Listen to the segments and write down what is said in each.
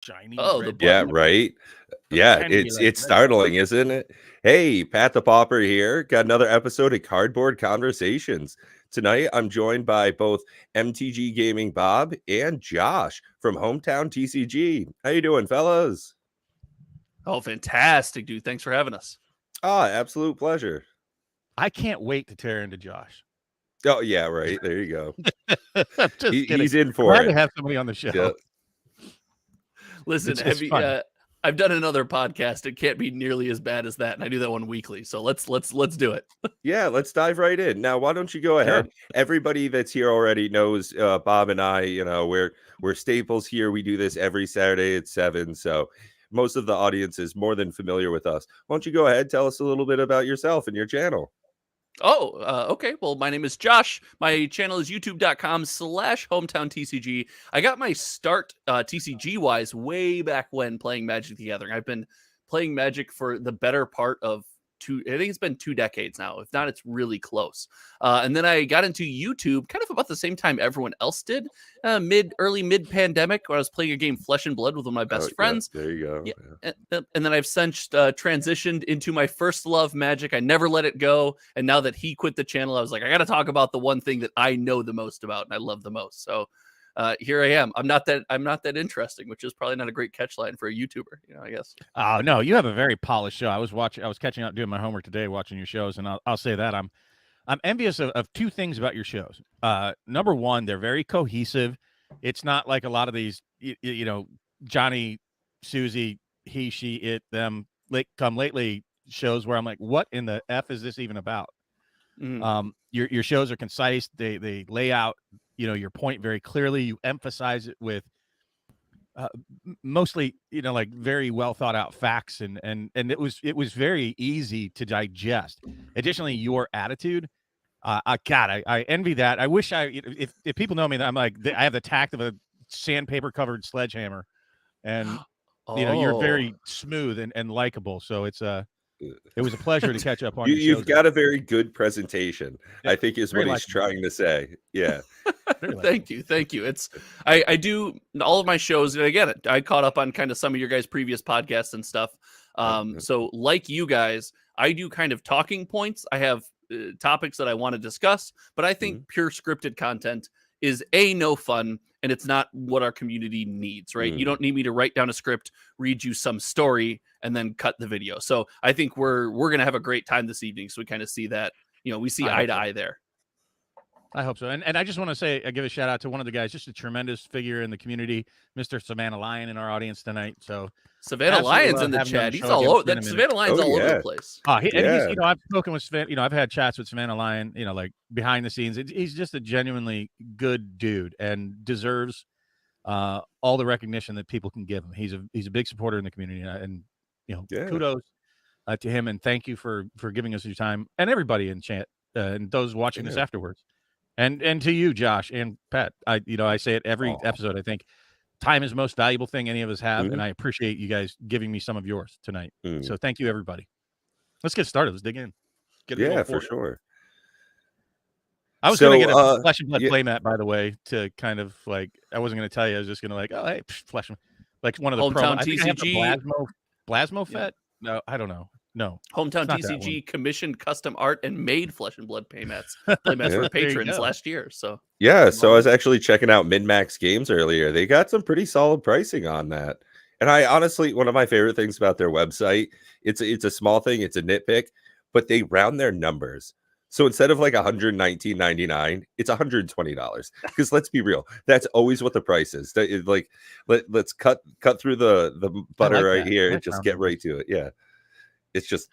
shiny red. Yeah, right. Yeah, it's startling, isn't it? Hey, Pat the Pauper here. Got another episode of Cardboard Conversations. Tonight, I'm joined by both MTG Gaming Bob and Josh from Hometown TCG. How you doing, fellas? Oh, fantastic, dude. Thanks for having us. Absolute pleasure. I can't wait to tear into Josh. Oh, yeah, right. There you go. I'm just kidding. He's in for Glad it. to have somebody on the show. Yep. Listen, I've done another podcast. It can't be nearly as bad as that, and I do that one weekly. So let's do it. Yeah, let's dive right in. Now, why don't you go ahead? Sure. Everybody that's here already knows Bob and I, we're staples here. We do this every Saturday at 7. So most of the audience is more than familiar with us. Why don't you go ahead, tell us a little bit about yourself and your channel? Okay. Well, my name is Josh. My channel is youtube.com/Hometown TCG. I got my start TCG wise way back when playing Magic the Gathering. I've been playing Magic for the better part of I think it's been 2 decades now. If not, it's really close. And then I got into YouTube kind of about the same time everyone else did, early mid pandemic, when I was playing a game Flesh and Blood with one of my best friends. Yeah, there you go. Yeah. And then I've since transitioned into my first love, Magic. I never let it go. And now that he quit the channel, I was like, I got to talk about the one thing that I know the most about and I love the most. So here I am. I'm not that interesting, which is probably not a great catchline for a YouTuber, I guess. Oh no, you have a very polished show. I was catching up doing my homework today, watching your shows, and I'll say that I'm envious of 2 things about your shows. Number one, they're very cohesive. It's not like a lot of these, Johnny, Susie, he, she, it, them, come lately shows where I'm like, what in the F is this even about? Your shows are concise. They lay out your point very clearly. You emphasize it with mostly like very well thought out facts, and it was very easy to digest. Additionally, your attitude, I envy that. I wish if people know me, that I'm like, I have the tact of a sandpaper covered sledgehammer, and you're very smooth and likable. So it was a pleasure to catch up on you. You've got a very good presentation, I think is what he's trying to say. Yeah. Thank you. I do all of my shows, and again, I caught up on kind of some of your guys' previous podcasts and stuff. So like you guys, I do kind of talking points. I have topics that I want to discuss, but I think pure scripted content is no fun, and it's not what our community needs, right? You don't need me to write down a script, read you some story, and then cut the video. So I think we're gonna have a great time this evening. So we kind of see that, we see eye to eye there. I hope so. And I just want to say, I give a shout out to one of the guys, just a tremendous figure in the community, Mr. Savannah Lion, in our audience tonight. So Savannah Lion's in the chat. He's all over that. Savannah Lion's all over the place. He's, I've spoken with Savannah, I've had chats with Savannah Lion, like behind the scenes. He's just a genuinely good dude and deserves all the recognition that people can give him. He's a big supporter in the community, and kudos to him, and thank you for giving us your time, and everybody in chat and those watching this afterwards. And to you, Josh and Pat, I say it every episode. I think time is the most valuable thing any of us have, and I appreciate you guys giving me some of yours tonight. So thank you, everybody. Let's get started. Let's dig in. For sure. I was going to get a Flesh and Blood playmat, by the way, to kind of like, I wasn't going to tell you. I was just going to like, oh, hey, Flesh, like one of the Hometown TCG Plasmo Fet. No, I don't know. No, Hometown TCG commissioned custom art and made Flesh and Blood playmats for patrons last year. So so I was actually checking out Min-Max Games earlier. They got some pretty solid pricing on that. And I honestly, one of my favorite things about their website, it's a small thing, it's a nitpick, but they round their numbers. So instead of like $119.99, it's $120. Because let's be real, that's always what the price is. Like, let's cut through the butter right here and just get right to it. Yeah. It's just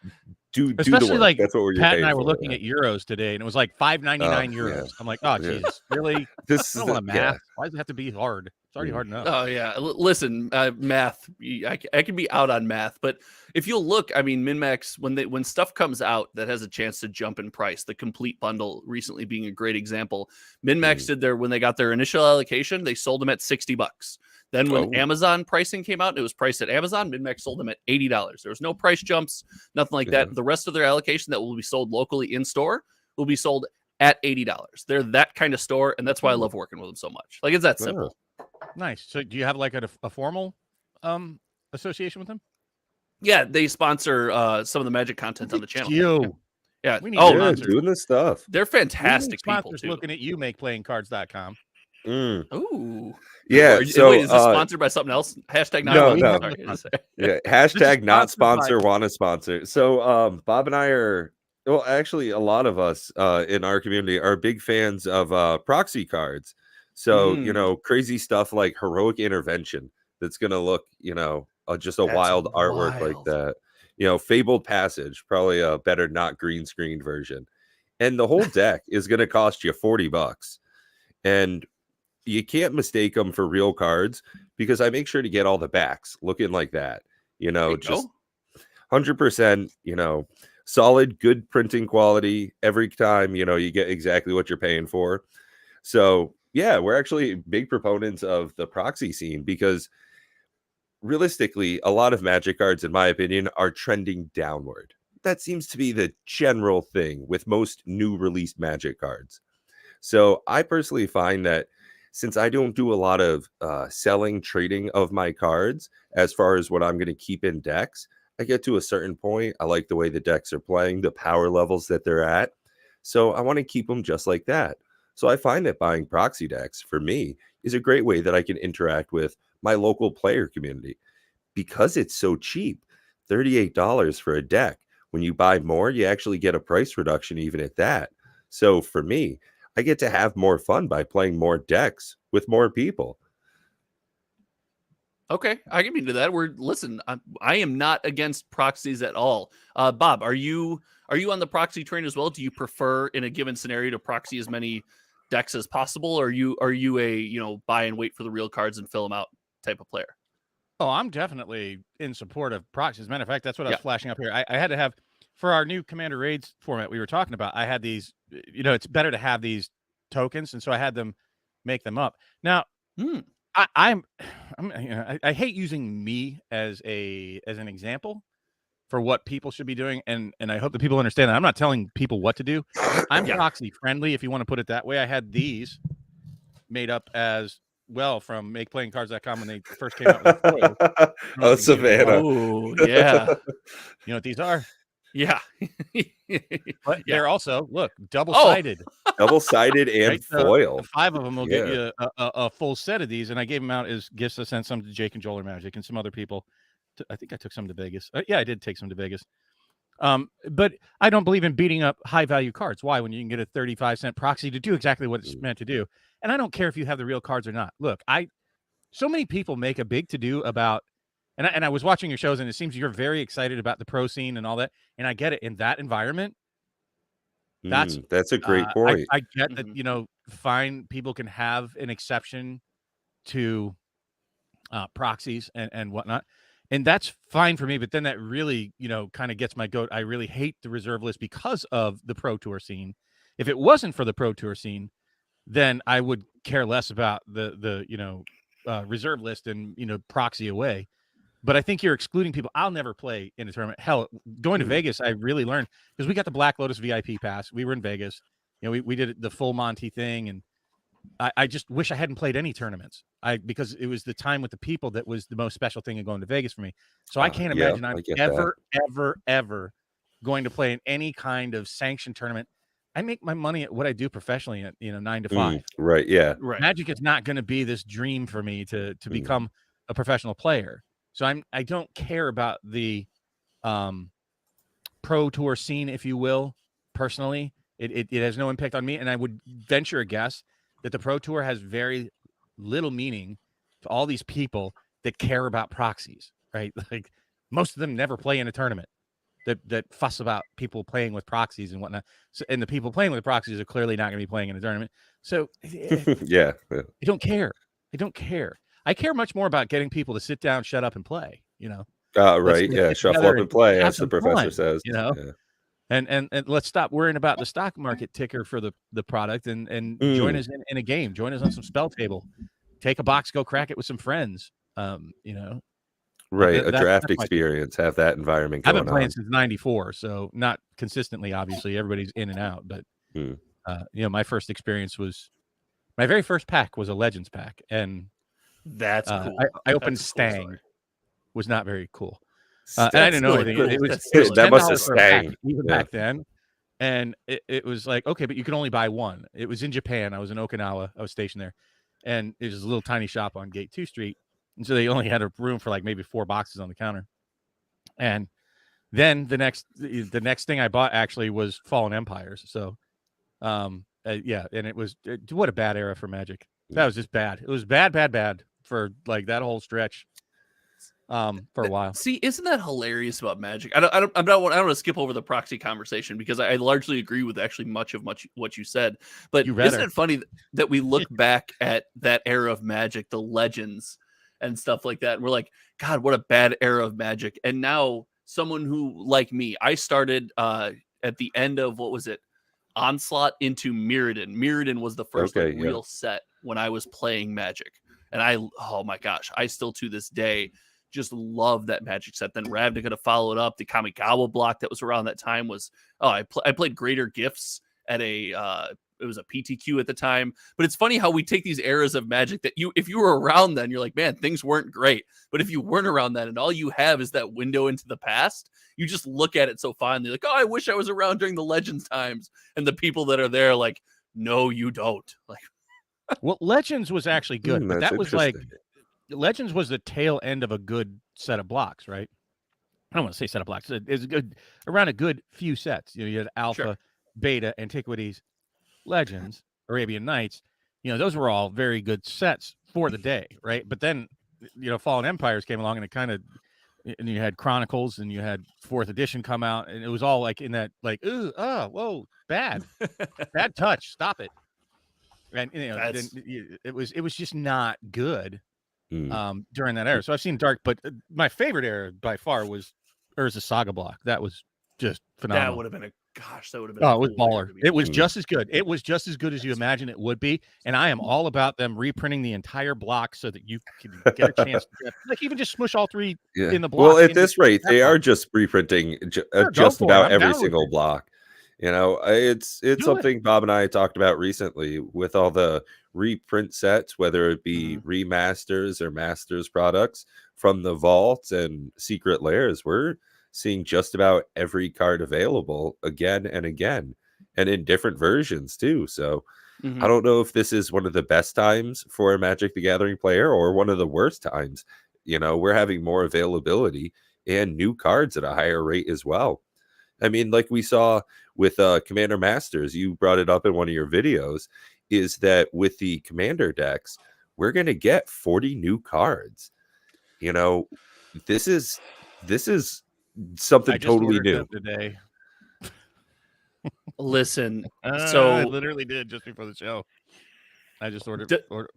do the work. Like that's what we're Pat and I were looking at euros today, and it was like $5.99 euros. Yeah. I'm like, oh Jesus, really? I don't want to math. Why does it have to be hard? It's already hard enough. Oh yeah, listen, math. I can be out on math, but if you'll look, I mean, Min-Max, when stuff comes out that has a chance to jump in price, the complete bundle recently being a great example. Min-Max did when they got their initial allocation, they sold them at $60. Then when Amazon pricing came out, and it was priced at Amazon, Min-Max sold them at $80. There was no price jumps, nothing like that. The rest of their allocation that will be sold locally in store will be sold at $80. They're that kind of store, and that's why I love working with them so much. Like, it's that simple. Nice. So do you have like a formal association with them? Yeah, they sponsor some of the Magic content on the channel. You. Yeah. We need Oh, sponsors. doing this stuff. they're We fantastic need people sponsors too. looking at you, makeplayingcards.com. Ooh. Yeah. So wait, is this sponsored by something else? Hashtag No, not no. sponsored. Yeah, hashtag not sponsored by- sponsor, want to sponsor. So Bob and I are, well, actually a lot of us in our community are big fans of proxy cards. So, you know, crazy stuff like heroic intervention that's gonna look, you know, just a That's wild artwork like wild. that. You know, fabled passage, probably a better not green screen version. And the whole deck is gonna cost you $40. And you can't mistake them for real cards because I make sure to get all the backs looking like that. You There know, you just go. 100%, you know, solid, good printing quality every time. You know, you get exactly what you're paying for. So, yeah, we're actually big proponents of the proxy scene because realistically, a lot of Magic cards, in my opinion, are trending downward. That seems to be the general thing with most new released Magic cards. So I personally find that since I don't do a lot of selling, trading of my cards, as far as what I'm going to keep in decks, I get to a certain point. I like the way the decks are playing, the power levels that they're at. So I want to keep them just like that. So I find that buying proxy decks for me is a great way that I can interact with my local player community because it's so cheap. $38 for a deck. When you buy more, you actually get a price reduction even at that. So for me, I get to have more fun by playing more decks with more people. Okay, I can be into that. Listen, I am not against proxies at all. Bob, are you on the proxy train as well? Do you prefer in a given scenario to proxy as many decks as possible, or are you a buy and wait for the real cards and fill them out type of player? Oh, I'm definitely in support of proxies. As a matter of fact, that's what I was Yeah. flashing up here. I had to have, for our new Commander Raids format we were talking about, I had these, it's better to have these tokens, and so I had them make them up. Now, I hate using me as an example for what people should be doing, and I hope that people understand that. I'm not telling people what to do. I'm proxy friendly, if you want to put it that way. I had these made up as well from makeplayingcards.com when they first came out with the Oh, Savannah. Oh, yeah. You know what these are? Yeah. But they're also, look, double-sided. Double-sided and right? foil. 5 of them will get you a full set of these, and I gave them out as gifts. I sent some to Jake and Joel or Magic and some other people. I think I took some to Vegas. Yeah, I did take some to Vegas. But I don't believe in beating up high-value cards. Why? When you can get a 35-cent proxy to do exactly what it's meant to do. And I don't care if you have the real cards or not. Look, so many people make a big to-do about, and I was watching your shows, and it seems you're very excited about the pro scene and all that, and I get it. In that environment, that's a great point. I get that, fine, people can have an exception to proxies and whatnot, and that's fine for me. But then that really, kind of gets my goat. I really hate the reserve list because of the Pro Tour scene. If it wasn't for the Pro Tour scene, then I would care less about the reserve list and proxy away. But I think you're excluding people. I'll never play in a tournament. Hell, going to Vegas, I really learned because we got the Black Lotus VIP pass. We were in Vegas. We did the full Monty thing, and I just wish I hadn't played any tournaments. Because it was the time with the people that was the most special thing of going to Vegas for me. So I can't imagine I'm ever going to play in any kind of sanctioned tournament. I make my money at what I do professionally at 9 to 5. Right. Yeah. Right. Magic is not going to be this dream for me to become a professional player. So I don't care about the pro tour scene, if you will. Personally, it has no impact on me, and I would venture a guess that the pro tour has very little meaning to all these people that care about proxies. Right, like most of them never play in a tournament. That fuss about people playing with proxies and whatnot. So, and the people playing with proxies are clearly not going to be playing in a tournament. So yeah, I don't care. I care much more about getting people to sit down, shut up, and play. Right. Yeah. Shuffle up and play, as the professor says. Yeah. And let's stop worrying about the stock market ticker for the product and join us in a game. Join us on some spell table. Take a box, go crack it with some friends. Right, a draft experience. Have that environment going on. I've been playing since '94, so not consistently. Obviously, everybody's in and out, but my first experience was my very first pack was a Legends pack, and that's cool. I opened Stang, was not very cool. And I didn't know still anything. cool. It was That's still that must have $10 for a pack, stang. even Yeah. back then. And it was like, okay, but you can only buy one. It was in Japan. I was in Okinawa. I was stationed there. And it was a little tiny shop on Gate 2 Street. And so they only had a room for like maybe 4 boxes on the counter. And then the next thing I bought actually was Fallen Empires. So, yeah, and it was what a bad era for Magic. That was just bad. It was bad for like that whole stretch. For a while. See, isn't that hilarious about Magic? I don't want to skip over the proxy conversation because I largely agree with actually much what you said. But isn't it funny that we look back at that era of Magic, the Legends and stuff like that, and we're like, God, what a bad era of Magic. And now someone who, like me, I started at the end of, what was it? Onslaught into Mirrodin. Mirrodin was the first real set when I was playing Magic. And oh my gosh, I still to this day just love that Magic set. Then Ravnica to follow it up. The Kamigawa block that was around that time was, I played Greater Gifts at it was a PTQ at the time. But it's funny how we take these eras of Magic that if you were around then, you're like, man, things weren't great. But if you weren't around then and all you have is that window into the past, you just look at it so fondly, like, oh, I wish I was around during the Legends times. And the people that are there, like, no, you don't. Like, well, Legends was actually good, but that was like, Legends was the tail end of a good set of blocks, right? I don't want to say set of blocks. It's good around a good few sets. You had Alpha, Beta, Antiquities, Legends, Arabian Nights. Those were all very good sets for the day, right? But then, Fallen Empires came along, and it kind of, and you had Chronicles, and you had 4th edition come out, and it was all like in that, like, ooh, oh, whoa, bad touch, stop it. And it was just not good during that era. So I've seen Dark, but my favorite era by far was Urza Saga block. That was just phenomenal. That would have been it was baller. It was just as good. It was just as good as you imagine it would be. And I am all about them reprinting the entire block so that you can get a chance to like even just smush all 3 in the block. Well, at this rate, they are just reprinting just about every single block. It's something Bob and I talked about recently with all the reprint sets, whether it be remasters or masters products from the vaults and secret lairs. We're seeing just about every card available again and again, and in different versions too. So I don't know if this is one of the best times for a Magic the Gathering player or one of the worst times. We're having more availability and new cards at a higher rate as well. I mean, like we saw with Commander Masters, you brought it up in one of your videos, is that with the Commander decks, we're going to get 40 new cards. This is something totally new. Today. Listen, I literally did just before the show. I just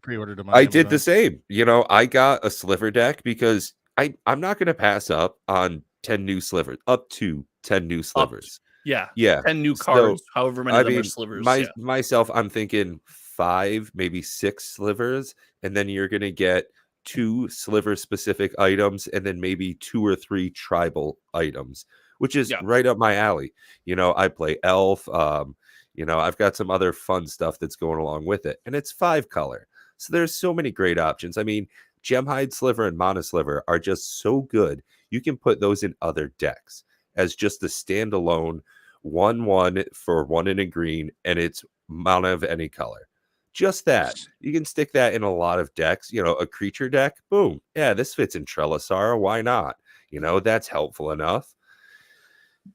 pre-ordered them. I did the same. I got a sliver deck because I'm not going to pass up on 10 new slivers, up to 10 new slivers. Yeah. 10 new cards, however many of them are slivers. Myself, I'm thinking 5, maybe 6 slivers, and then you're going to get 2 sliver specific items, and then maybe 2 or 3 tribal items, which is right up my alley. I play Elf. I've got some other fun stuff that's going along with it, and it's 5 color. So there's so many great options. I mean, Gemhide Sliver and Mana Sliver are just so good. You can put those in other decks as just a standalone 1/1 for 1 in a green, and it's mana of any color. Just that. You can stick that in a lot of decks. A creature deck, boom. Yeah, this fits in Trelasara. Why not? That's helpful enough.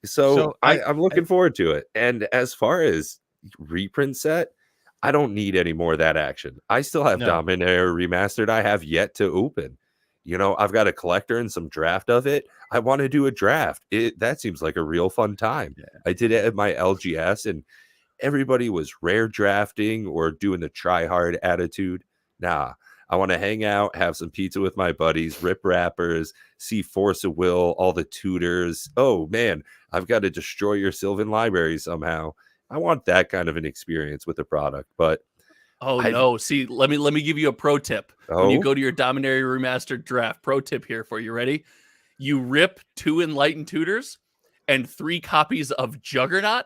So I'm looking forward to it. And as far as reprint set, I don't need any more of that action. I still have Dominator Remastered I have yet to open. I've got a collector and some draft of it. I want to do a draft. That seems like a real fun time. Yeah. I did it at my LGS, and everybody was rare drafting or doing the try hard attitude. Nah, I want to hang out, have some pizza with my buddies, rip wrappers, see Force of Will, all the tutors. Oh man, I've got to destroy your Sylvan library somehow. I want that kind of an experience with the product, but no. See, let me give you a pro tip. When you go to your Dominaria Remastered draft, pro tip here for you. Ready? You rip 2 Enlightened Tutors and 3 copies of Juggernaut,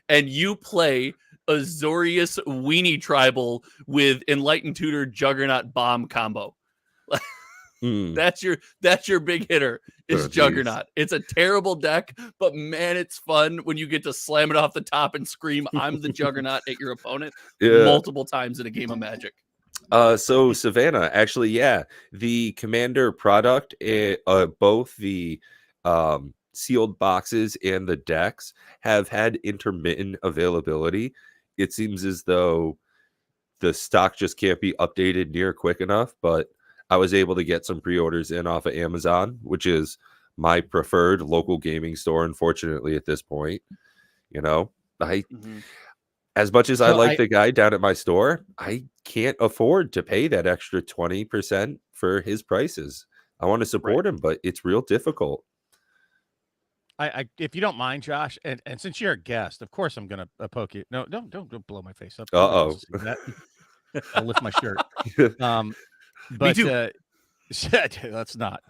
and you play Azorius Weenie Tribal with Enlightened Tutor Juggernaut Bomb combo. That's your big hitter is Juggernaut. It's a terrible deck, but man, it's fun when you get to slam it off the top and scream, "I'm the Juggernaut" at your opponent multiple times in a game of Magic. So Savannah, actually, yeah, the Commander product, both the sealed boxes and the decks have had intermittent availability. It seems as though the stock just can't be updated near quick enough, but I was able to get some pre-orders in off of Amazon, which is my preferred local gaming store, unfortunately, at this point. You know, as much as I like the guy down at my store, I can't afford to pay that extra 20% for his prices. I want to support him, but it's real difficult. If you don't mind, Josh, and since you're a guest, of course I'm gonna poke you. No, don't blow my face up. Uh-oh. I'll lift my shirt. But Me too. Let's not.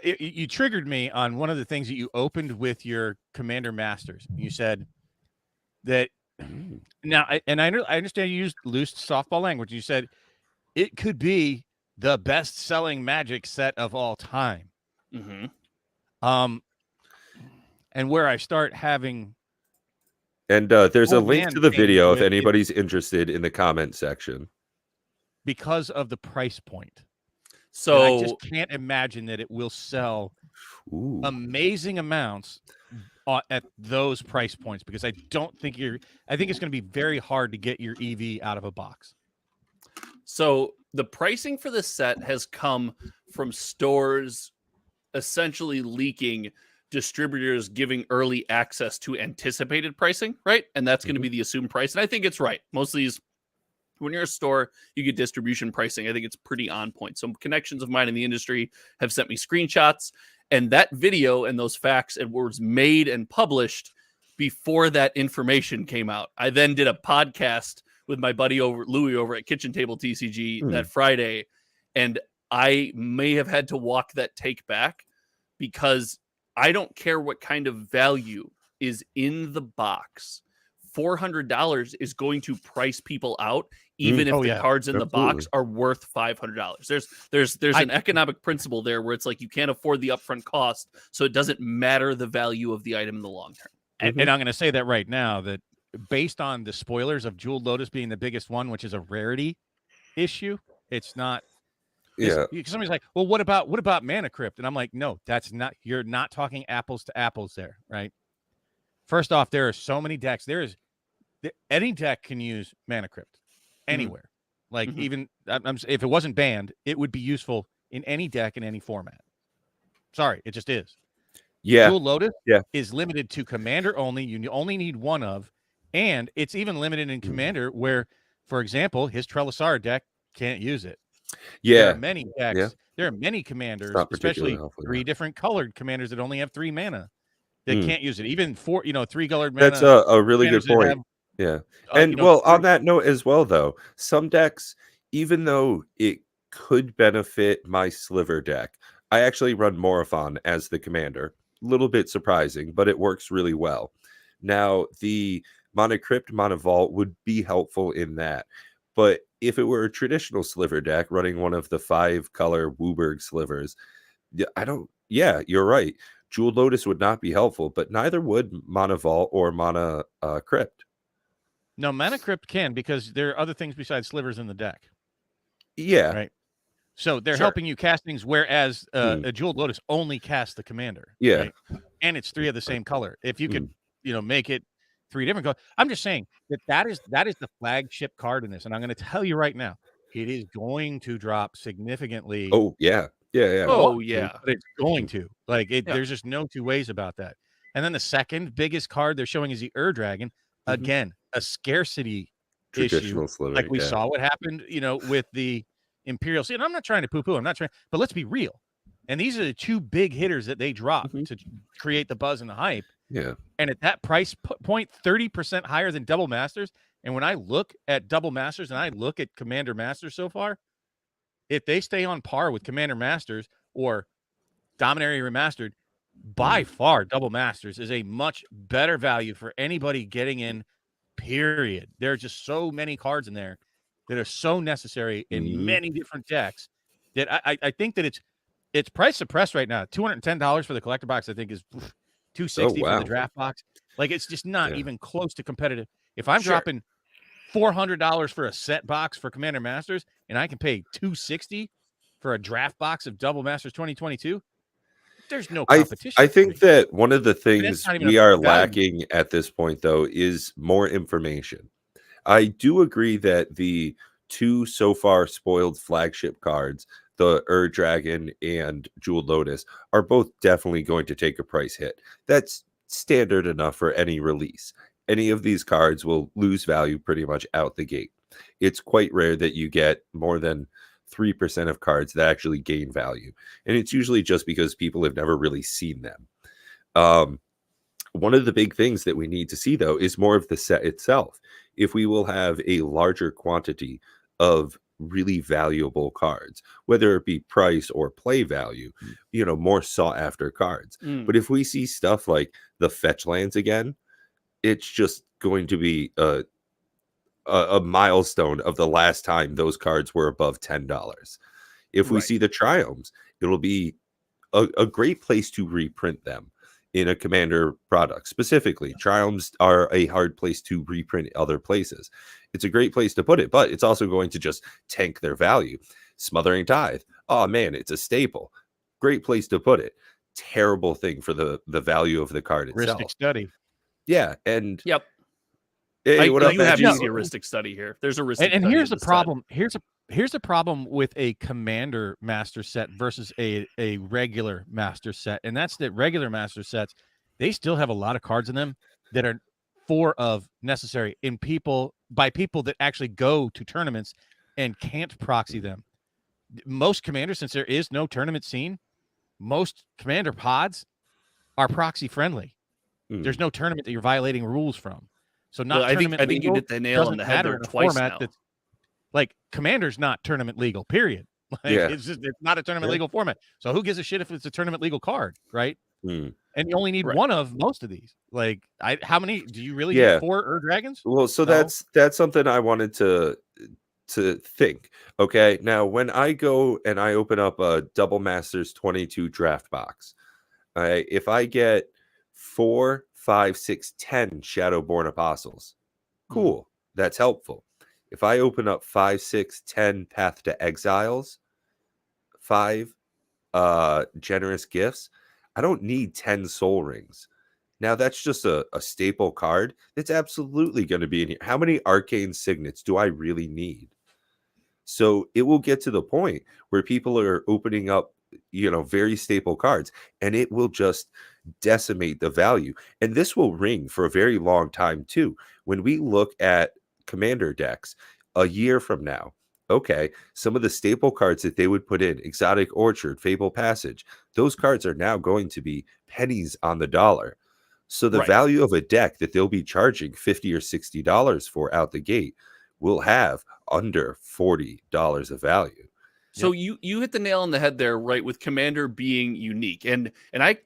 You triggered me on one of the things that you opened with your Commander Masters. You said that now, I understand you used loose softball language. You said it could be the best-selling Magic set of all time. And where I start having, and there's a link to the video if anybody's interested in the comment section, because of the price point. So and I just can't imagine that it will sell amazing amounts at those price points, because I think it's going to be very hard to get your EV out of a box. So the pricing for this set has come from stores essentially leaking distributors giving early access to anticipated pricing, right? And that's going to be the assumed price. And I think it's right. Most of these, when you're a store, you get distribution pricing. I think it's pretty on point. Some connections of mine in the industry have sent me screenshots, and that video and those facts and words made and published before that information came out. I then did a podcast with my buddy Louis over at Kitchen Table TCG that Friday, and I may have had to walk that take back, because I don't care what kind of value is in the box. $400 is going to price people out, even if the cards in the box are worth $500. There's an economic principle there where it's like you can't afford the upfront cost, so it doesn't matter the value of the item in the long term. And I'm going to say that right now, that based on the spoilers of Jeweled Lotus being the biggest one, which is a rarity issue, it's not. Somebody's like, well, what about Mana Crypt? And I'm like, no, you're not talking apples to apples there, right? First off, there are so many decks. Any deck can use Mana Crypt anywhere. Like even if it wasn't banned, it would be useful in any deck in any format. Sorry, it just is. Jeweled Lotus is limited to Commander only. You only need one of, and it's even limited in Commander where, for example, his Trelisar deck can't use it. There are many decks. There are many commanders, especially three different colored commanders that only have 3 mana that can't use it. Even 3 colored mana. That's a really good point. And on that note as well, though, some decks, even though it could benefit my Sliver deck, I actually run Morophon as the commander. A little bit surprising, but it works really well. Now, the Mana Crypt, Mana Vault would be helpful in that. But if it were a traditional Sliver deck running one of the 5-color Wooburg Slivers, you're right. Jeweled Lotus would not be helpful, but neither would Mana Vault or Mana Crypt. No, Mana Crypt can, because there are other things besides Slivers in the deck. Yeah. Right. So they're helping you cast things, whereas a Jeweled Lotus only casts the commander. Yeah. Right? And it's 3 of the same color. If you could, make it 3 different colors. I'm just saying that is the flagship card in this. And I'm going to tell you right now, it is going to drop significantly. Oh, yeah. Yeah. Oh, yeah. But it's going to. There's just no two ways about that. And then the second biggest card they're showing is the Dragon. Again, a scarcity traditional issue. Sliver, We saw what happened, with the Imperial Sea. And I'm not trying to poo-poo. I'm not trying. But let's be real. And these are the 2 big hitters that they dropped to create the buzz and the hype. Yeah. And at that price point, 30% higher than Double Masters. And when I look at Double Masters and I look at Commander Masters so far, if they stay on par with Commander Masters or Dominaria Remastered, by far Double Masters is a much better value for anybody getting in, period. There are just so many cards in there that are so necessary in many different decks that I think that it's price suppressed right now. $210 for the collector box, I think, is $260 for wow. the draft box. Like, it's just not Yeah. even close to competitive. If I'm Sure. dropping $400 for a set box for Commander Masters, and I can pay $260 for a draft box of Double Masters 2022, there's no competition. I think for me. that one of the I mean, that's things not even we a are value. lacking at this point, though, is more information. I do agree that the two so far spoiled flagship cards, the Dragon and Jeweled Lotus, are both definitely going to take a price hit. That's standard enough for any release. Any of these cards will lose value pretty much out the gate. It's quite rare that you get more than 3% of cards that actually gain value. And it's usually just because people have never really seen them. One of the big things that we need to see, though, is more of the set itself. If we will have a larger quantity of really valuable cards, whether it be price or play value, more sought after cards. But if we see stuff like the fetch lands again, it's just going to be a milestone of the last time those cards were above $10. If we see the triumphs, it'll be a great place to reprint them in a Commander product. Specifically, triumphs are a hard place to reprint other places. It's a great place to put it, but it's also going to just tank their value. Smothering Tithe, oh man, it's a staple. Great place to put it. Terrible thing for the value of the card itself. Heuristic study. Yeah, and Yep. hey, what up, you have Maggie? to see a heuristic study here. There's a heuristic And study here's in the this problem. Here's the problem with a Commander Master set versus a regular Master set, and that's that regular Master sets, they still have a lot of cards in them that are of necessary by people that actually go to tournaments and can't proxy them. Most Commanders, since there is no tournament scene, most Commander pods are proxy friendly. There's no tournament that you're violating rules from. So not tournament I think you legal hit the nail on doesn't the head matter there in a twice format now. that's like Commander's not tournament legal, period. Like, Yeah. it's not a tournament legal format. So who gives a shit if it's a tournament legal card, right? And you only need one of most of these. Like, how many do you really need? 4 Dragons? Well, so No? that's something I wanted to think. Okay, now when I go and I open up a Double Masters 22 draft box, if I get 4, 5, 6, 10 Shadowborn Apostles, cool, that's helpful. If I open up 5, 6, 10 Path to Exiles, 5 Generous Gifts, I don't need 10 Soul Rings. Now, that's just a staple card. It's absolutely going to be in here. How many Arcane Signets do I really need? So it will get to the point where people are opening up, very staple cards, and it will just decimate the value. And this will ring for a very long time, too. When we look at Commander decks a year from now, okay, some of the staple cards that they would put in, Exotic Orchard, Fable Passage, those cards are now going to be pennies on the dollar. So the value of a deck that they'll be charging $50 or $60 for out the gate will have under $40 of value. So you hit the nail on the head there, right? With Commander being unique, and I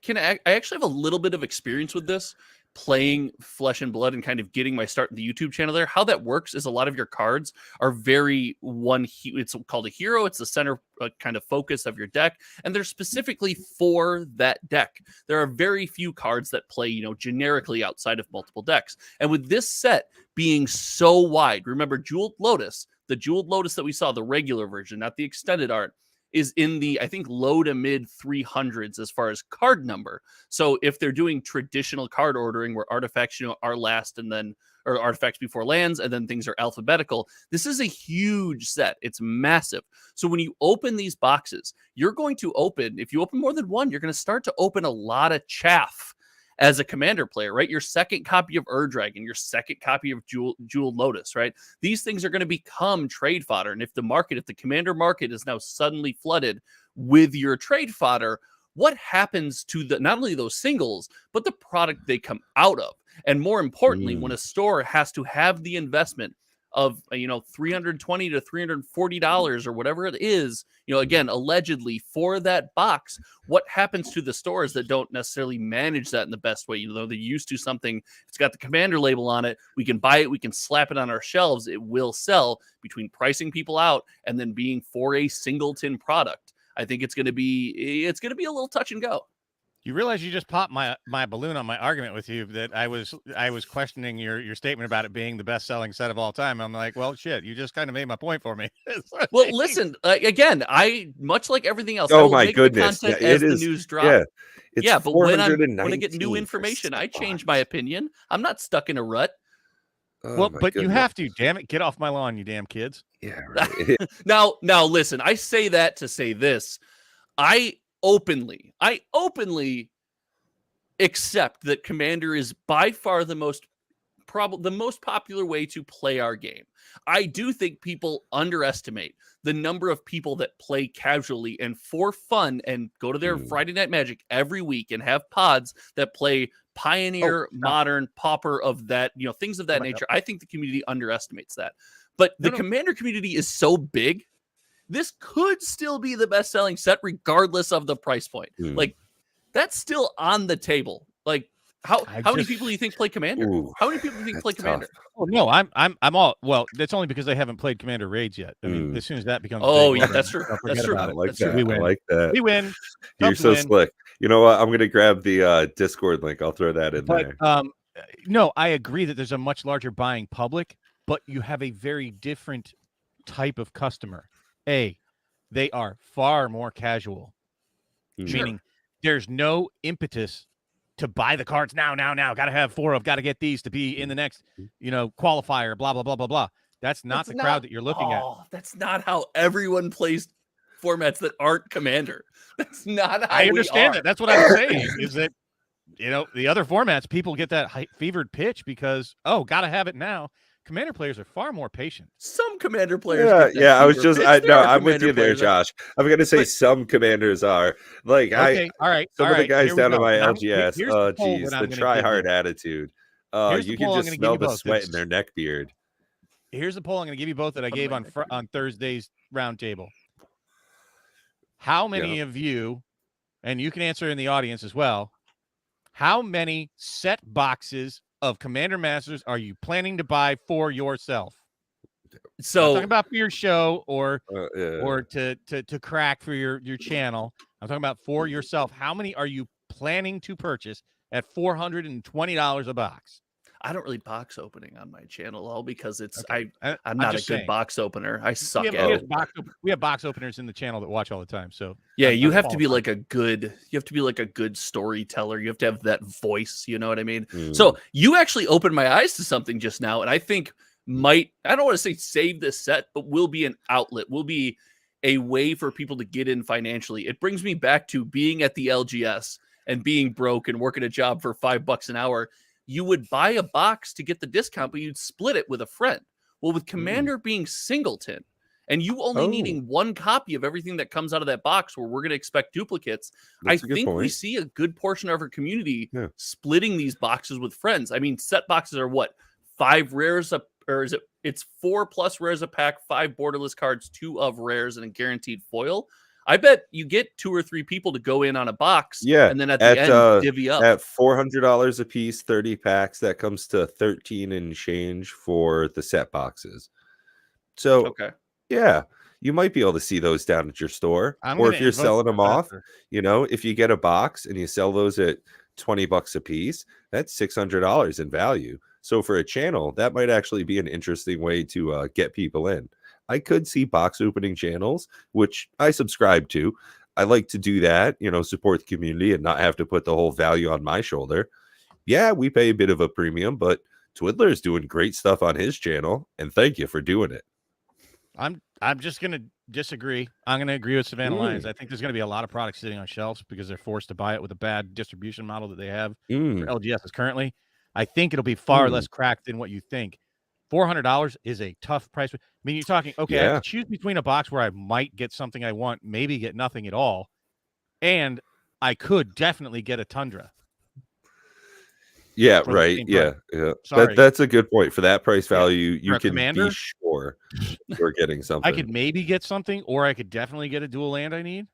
actually have a little bit of experience with this, playing Flesh and Blood and kind of getting my start in the YouTube channel there. How that works is a lot of your cards are very it's called a hero. It's the center kind of focus of your deck, and they're specifically for that deck. There are very few cards that play, generically outside of multiple decks. And with this set being so wide, remember Jeweled Lotus, the Jeweled Lotus that we saw, the regular version, not the extended art, is in the, I think, low to mid 300s as far as card number. So if they're doing traditional card ordering where artifacts, are last and then, or artifacts before lands, and then things are alphabetical, this is a huge set. It's massive. So when you open these boxes, you're going to open, if you open more than one, you're going to start to open a lot of chaff as a Commander player, right? Your second copy of Dragon, your second copy of Jeweled Lotus, right? These things are going to become trade fodder. And if the Commander market is now suddenly flooded with your trade fodder, what happens to not only those singles, but the product they come out of? And more importantly, when a store has to have the investment of $320 to $340 or whatever it is, again, allegedly for that box. What happens to the stores that don't necessarily manage that in the best way? They're used to something, it's got the Commander label on it, we can buy it, we can slap it on our shelves, it will sell. Between pricing people out and then being for a singleton product, I think it's going to be a little touch and go. You realize you just popped my balloon on my argument with you that I was questioning your statement about it being the best-selling set of all time. I'm like, well, shit, you just kind of made my point for me. Well, listen, again, I much like everything else. Oh my goodness, the as the news drop. Yeah, it's but when I get new $419 information, for I change my opinion. I'm not stuck in a rut. Oh, well, but you have to. Damn it, get off my lawn, you damn kids. Yeah. Right. Now, listen. I say that to say this. I openly accept that Commander is by far the most popular way to play our game. I do think people underestimate the number of people that play casually and for fun and go to their Friday Night Magic every week and have pods that play Pioneer, Modern, Pauper, of that, things of that nature. I think the community underestimates that. But the Commander community is so big, this could still be the best-selling set regardless of the price point. Like, that's still on the table. Like, how many people do you think play Commander? How many people do you think play Commander? Oh no, I'm all well. That's only because they haven't played Commander raids yet. I mean, as soon as that becomes that's true. That's true. I like that. We win. I like that. We win. You're so slick. You know what? I'm gonna grab the Discord link. I'll throw that in there. No, I agree that there's a much larger buying public, but you have a very different type of customer. They are far more casual, meaning there's no impetus to buy the cards now. Got to have 4 of, got to get these to be in the next, qualifier, blah, blah, blah, blah, blah. That's not the crowd that you're looking at. That's not how everyone plays formats that aren't Commander. That's not how I understand that. That's what I'm saying is that, the other formats, people get that fevered pitch because, got to have it now. Commander players are far more patient. Some Commander players. Yeah. I was just, I'm with you there, Josh. I'm going to say some Commanders are like, all right. Some of the guys down in my LGS, the try hard attitude. You can just smell the sweat in their neck beard. Here's the poll I'm going to give you both that I gave on Thursday's roundtable. How many of you, and you can answer in the audience as well, how many set boxes of Commander Masters are you planning to buy for yourself? So I'm talking about for your show or to crack for your channel. I'm talking about for yourself. How many are you planning to purchase at $420 a box? I don't really box opening on my channel all because it's I'm not a good box opener. I suck at it. We have box openers in the channel that watch all the time. So yeah, you have to be like a good storyteller. You have to have that voice. You know what I mean? So you actually opened my eyes to something just now, and I think I don't want to say save this set, but will be an outlet, will be a way for people to get in financially. It brings me back to being at the LGS and being broke and working a job for $5 an hour. You would buy a box to get the discount, but you'd split it with a friend. Well, with Commander being singleton and you only needing one copy of everything that comes out of that box where we're going to expect duplicates, I think we see a good portion of our community splitting these boxes with friends. I mean, set boxes are what? 5 rares or is it's 4+ rares a pack, 5 borderless cards, 2 of rares, and a guaranteed foil. I bet you get 2 or 3 people to go in on a box, and then at the end divvy up. At $400 a piece, 30 packs, that comes to $13 and change for the set boxes. So, you might be able to see those down at your store, or if you're selling them off, if you get a box and you sell those at $20 a piece, that's $600 in value. So for a channel, that might actually be an interesting way to get people in. I could see box opening channels, which I subscribe to. I like to do that, support the community and not have to put the whole value on my shoulder. Yeah, we pay a bit of a premium, but Twiddler is doing great stuff on his channel, and thank you for doing it. I'm just going to disagree. I'm going to agree with Savannah Lions. I think there's going to be a lot of products sitting on shelves because they're forced to buy it with a bad distribution model that they have for LGS currently. I think it'll be far less cracked than what you think. $400 is a tough price. I mean, you're talking, I have to choose between a box where I might get something I want, maybe get nothing at all, and I could definitely get a Tundra. Yeah, for the right. same price. Yeah, yeah. Sorry. That's a good point. For that price Yeah. value, For you a can be commander, sure you're getting I something. could maybe get something, or I could definitely get a dual land I need.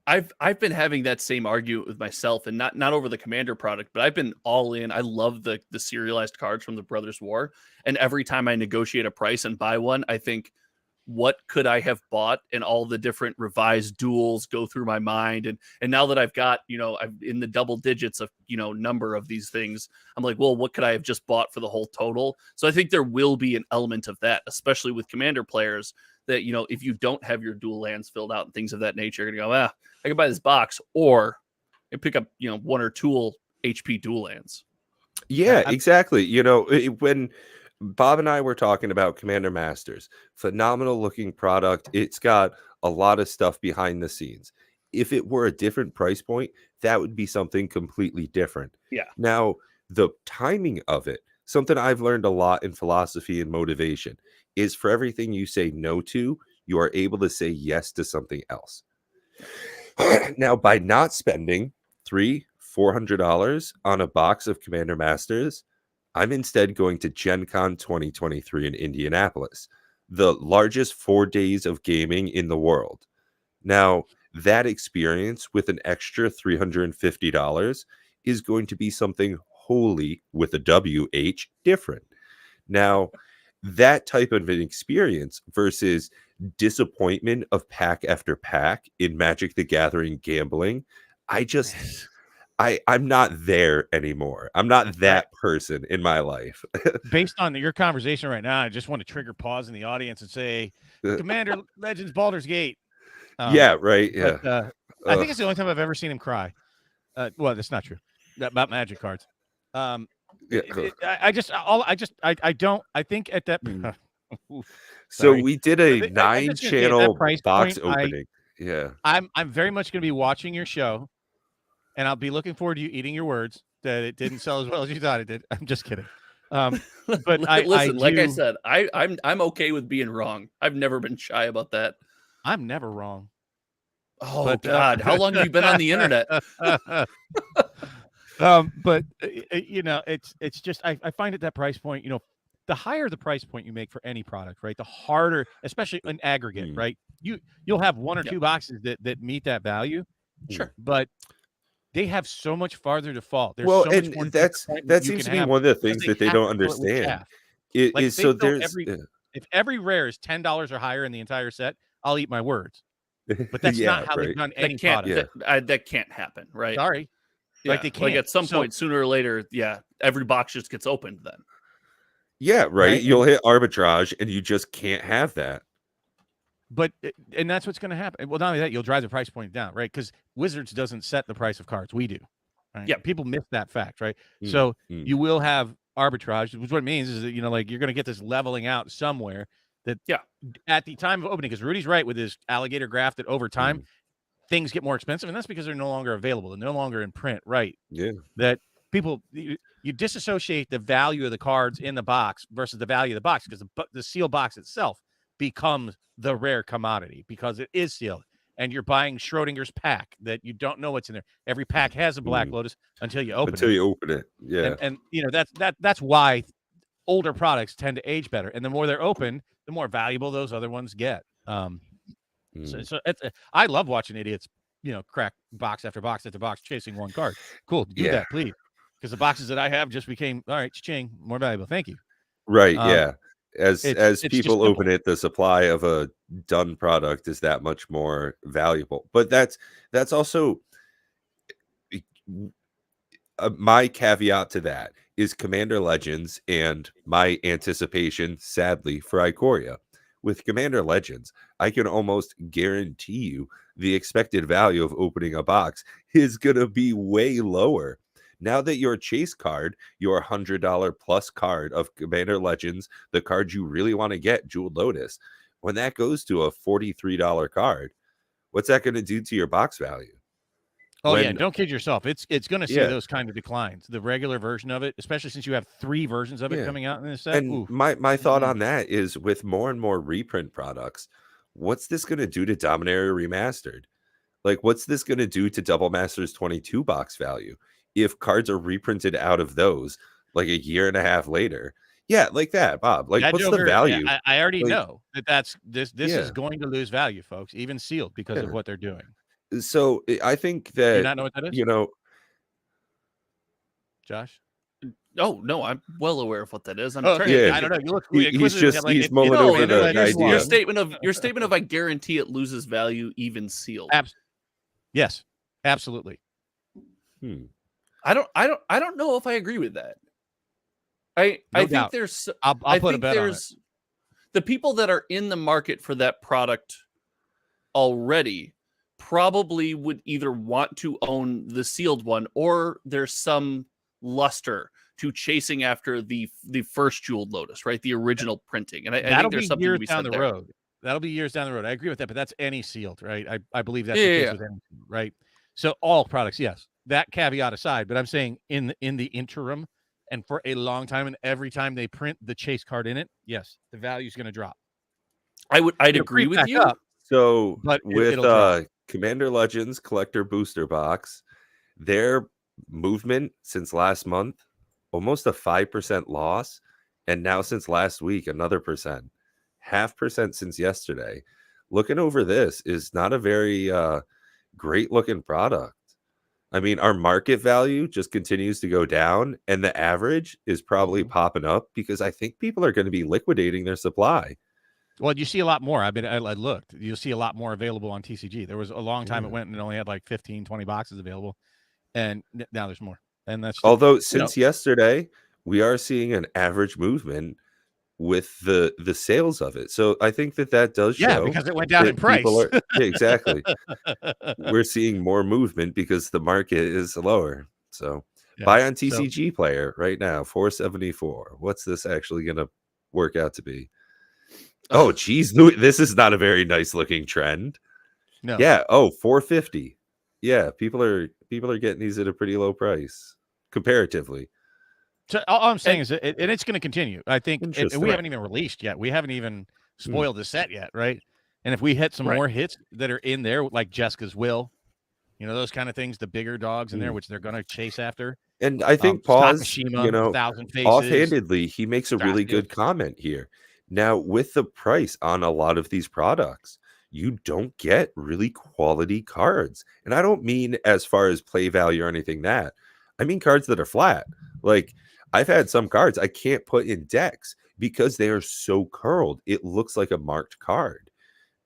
I've been having that same argument with myself, and not over the Commander product, but I've been all in. I love the serialized cards from the Brothers War, and every time I negotiate a price and buy one, I think, what could I have bought? And all the different revised duels go through my mind, and now that I've got, I'm in the double digits of number of these things, I'm like, well, what could I have just bought for the whole total? So I think there will be an element of that, especially with Commander players, that if you don't have your dual lands filled out and things of that nature, you're gonna go, I can buy this box, or I pick up, one or two HP dual lands. Yeah, I'm exactly. When Bob and I were talking about Commander Masters, phenomenal looking product. It's got a lot of stuff behind the scenes. If it were a different price point, that would be something completely different. Yeah. Now, the timing of it, something I've learned a lot in philosophy and motivation, is for everything you say no to, you are able to say yes to something else. Now, by not spending $300-400 on a box of Commander Masters, I'm instead going to Gen Con 2023 in Indianapolis, the largest 4 days of gaming in the world. Now, that experience with an extra $350 is going to be something wholly, with a WH, different. Now, that type of an experience versus disappointment of pack after pack in Magic the Gathering gambling, I'm not there anymore. I'm not that person in my life. based on your conversation right now, I just want to trigger pause in the audience and say, Commander Legends Baldur's Gate. Yeah, right. But Yeah. I think it's the only time I've ever seen him cry. Well, that's not true. About Magic cards. Yeah. I don't. I think at that. So Sorry. we did I a think- I'm just gonna say at that 9-channel price box point, opening. Yeah. I'm very much going to be watching your show, and I'll be looking forward to you eating your words that it didn't sell as well as you thought it did. I'm just kidding. But Listen, like I said, I'm okay with being wrong. I've never been shy about that. I'm never wrong. Oh But, God, how long have you been on the internet? But it's just I find at that price point, the higher the price point you make for any product, right, the harder, especially in aggregate, right? You'll have one or two boxes that meet that value, Sure, but they have so much farther to fall. There's Well, so much and more that seems to be one of the things that they don't understand. It Like, is so there's if every rare is $10 or higher in the entire set, I'll eat my words. But that's yeah, not how right. they've done any that can't product. that can't happen, right? Sorry. Yeah. Like, they can't. At some point, sooner or later, every box just gets opened then. Yeah, right. Right? You'll hit arbitrage and you just can't have that. But and that's what's going to happen. Well, not only that, you'll drive the price point down, right? Because Wizards doesn't set the price of cards. We do. Right? Yeah. People miss that fact, right? So you will have arbitrage, which what it means is that, like, you're going to get this leveling out somewhere that at the time of opening, because Rudy's right with his alligator graph, that over time things get more expensive, and that's because they're no longer available. They're no longer in print, right? Yeah. That people, you disassociate the value of the cards in the box versus the value of the box, because the sealed box itself becomes the rare commodity because it is sealed, and you're buying Schrodinger's pack that you don't know what's in there. Every pack has a Black Lotus until you open it. Yeah. And that's why older products tend to age better, and the more they're open, the more valuable those other ones get. So I love watching idiots, crack box after box after box chasing one card. Cool, do that, please, because the boxes that I have just became, all right, cha-ching, more valuable. Thank you. Right. Yeah. As it's people open it, the supply of a done product is that much more valuable. But that's also my caveat to that is Commander Legends and my anticipation, sadly, for Ikoria. With Commander Legends, I can almost guarantee you the expected value of opening a box is going to be way lower. Now that your chase card, your $100 plus card of Commander Legends, the card you really want to get, Jeweled Lotus, when that goes to a $43 card, what's that going to do to your box value? Oh, yeah, don't kid yourself. It's going to see those kind of declines. The regular version of it, especially since you have 3 versions of it coming out in this set. And my thought on that is, with more and more reprint products, what's this going to do to Dominaria Remastered? Like, what's this going to do to Double Masters 22 box value? if cards are reprinted out of those like a year and a half later. Yeah, like that, Bob. Like, That what's the Joker, value? I already Like, know this yeah, is going to lose value, folks, even sealed because of yeah. what they're doing. So I think Do you that, not know what that is, you know, Josh? Oh no, I'm well aware of what that is. I'm Oh, trying okay. to yeah, I think don't know. You look he's inquisitive. Like he's mulling it's no, over standard, the but your idea. statement of I guarantee it loses value even sealed. Yes, absolutely. Hmm. I don't know if I agree with that. I think doubt. there's I'll I put a think bet on it. there's the people that are in the market for that product already probably would either want to own the sealed one, or there's some luster to chasing after the first Jeweled Lotus, right? The original printing. And I That'll think be there's something to years be down said the there. road. That'll be years down the road. I agree with that, but that's any sealed, right? I believe that's Yeah, the yeah, case yeah. with any sealed, right? So all products, yes. That caveat aside, but I'm saying in the interim and for a long time, and every time they print the chase card in it, yes, the value's going to drop. I'd It'll agree creep with back you. up, So but with it'll drop. Commander Legends Collector Booster Box, their movement since last month, almost a 5% loss, and now since last week, another percent, 0.5% since yesterday. Looking over this is not a very great looking product. I mean, our market value just continues to go down, and the average is probably popping up because I think people are going to be liquidating their supply. Well, you see a lot more. I looked. You'll see a lot more available on TCG. There was a long time it went and it only had like 15, 20 boxes available, and now there's more. And that's Although since yesterday, we are seeing an average movement with the sales of it. So I think that does show because it went down in that people price. are exactly. We're seeing more movement because the market is lower. So buy on TCG Player right now, 474. What's this actually going to work out to be? Oh, geez, this is not a very nice looking trend. No. Yeah. Oh, 450. Yeah, people are getting these at a pretty low price comparatively. So all I'm saying is, and it's going to continue. I think we haven't even released yet. We haven't even spoiled the set yet, right? And if we hit some more hits that are in there, like Jessica's Will, those kind of things, the bigger dogs in there, which they're going to chase after. And I think Scott Pause, Mishima, Thousand Faces, offhandedly, he makes a really good comment here. Now, with the price on a lot of these products, you don't get really quality cards. And I don't mean as far as play value or anything that. I mean cards that are flat. Like, I've had some cards I can't put in decks because they are so curled. It looks like a marked card.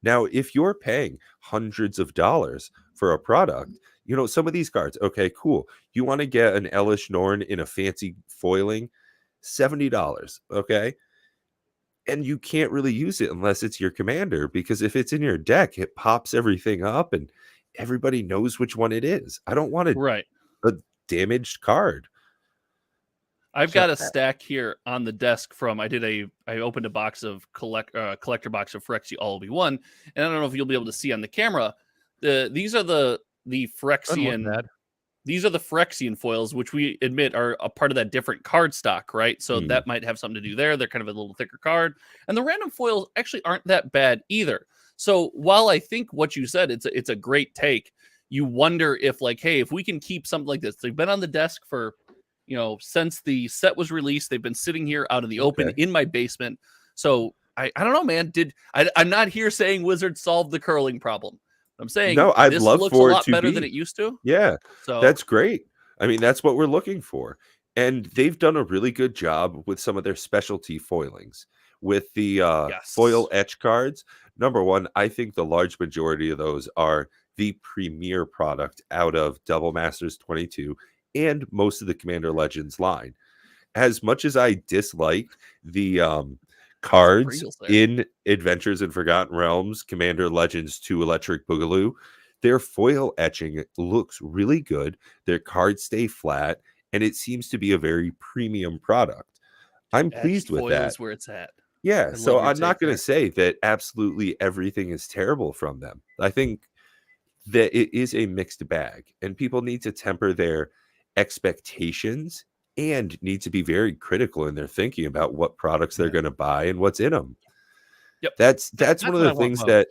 Now, if you're paying hundreds of dollars for a product, some of these cards, okay, cool. You want to get an Elish Norn in a fancy foiling, $70, okay? And you can't really use it unless it's your commander, because if it's in your deck, it pops everything up and everybody knows which one it is. I don't want a damaged card. I've got a stack here on the desk I opened a box of collector box of Phyrexia All V1, and I don't know if you'll be able to see on the camera. These are the Phyrexian. These are the Phyrexian foils, which we admit are a part of that different card stock, right? So that might have something to do there. They're kind of a little thicker card, and the random foils actually aren't that bad either. So while I think what you said, it's a great take. You wonder if, like, hey, if we can keep something like this, they've been on the desk for, since the set was released. They've been sitting here out in the open in my basement. So I don't know, man. I'm not here saying Wizards solved the curling problem. I'm saying I'd this love looks for a it lot to better be. than it used to. Yeah, so that's great. I mean, that's what we're looking for. And they've done a really good job with some of their specialty foilings. With the foil etch cards, number one, I think the large majority of those are the premier product out of Double Masters 22 and most of the Commander Legends line. As much as I disliked the cards in Adventures in Forgotten Realms, Commander Legends 2 Electric Boogaloo, their foil etching looks really good. Their cards stay flat, and it seems to be a very premium product. I'm pleased with that. Where it's at. Yeah, so I'm not going to say that absolutely everything is terrible from them. I think that it is a mixed bag, and people need to temper their expectations and need to be very critical in their thinking about what products they're going to buy and what's in them. Yep. That's one of the things that,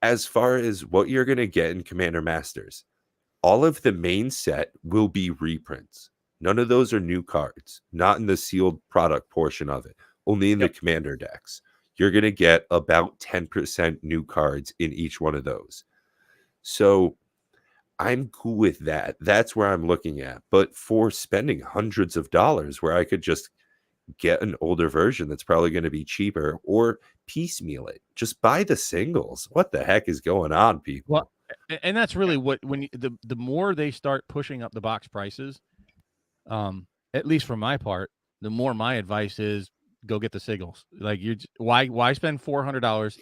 as far as what you're going to get in Commander Masters, all of the main set will be reprints. None of those are new cards, not in the sealed product portion of it, only in the commander decks. You're going to get about 10% new cards in each one of those. So I'm cool with that. That's where I'm looking at. But for spending hundreds of dollars where I could just get an older version that's probably going to be cheaper, or piecemeal it, just buy the singles. What the heck is going on, people? Well, and that's really what, when the more they start pushing up the box prices, at least for my part, the more my advice is go get the singles. Like, why spend $400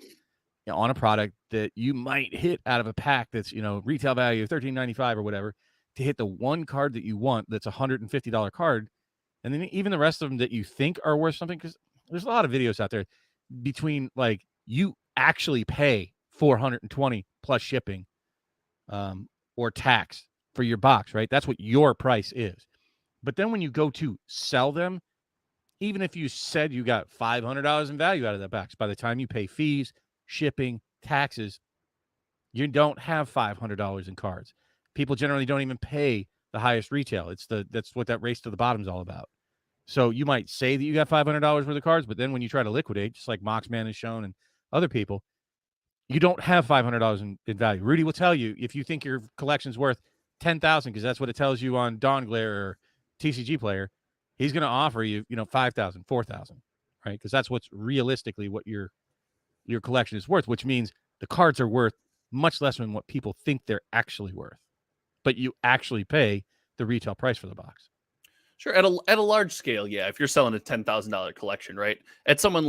on a product that you might hit out of a pack that's, retail value of $13.95 or whatever, to hit the one card that you want that's $150 card, and then even the rest of them that you think are worth something, because there's a lot of videos out there between, like, you actually pay $420 plus shipping or tax for your box, right? That's what your price is. But then when you go to sell them, even if you said you got $500 in value out of that box, by the time you pay fees, shipping, taxes, you don't have $500 in cards. People generally don't even pay the highest retail. That's what that race to the bottom is all about. So you might say that you got $500 worth of cards, but then when you try to liquidate, just like Moxman has shown and other people, you don't have $500 in value. Rudy will tell you, if you think your collection's worth $10,000, because that's what it tells you on Dawn Glare or TCG Player, he's going to offer you, $5,000, $4,000, right? Because that's what's realistically what your collection is worth, which means the cards are worth much less than what people think they're actually worth. But you actually pay the retail price for the box. Sure, at a large scale, yeah. If you're selling a $10,000 collection, right? At something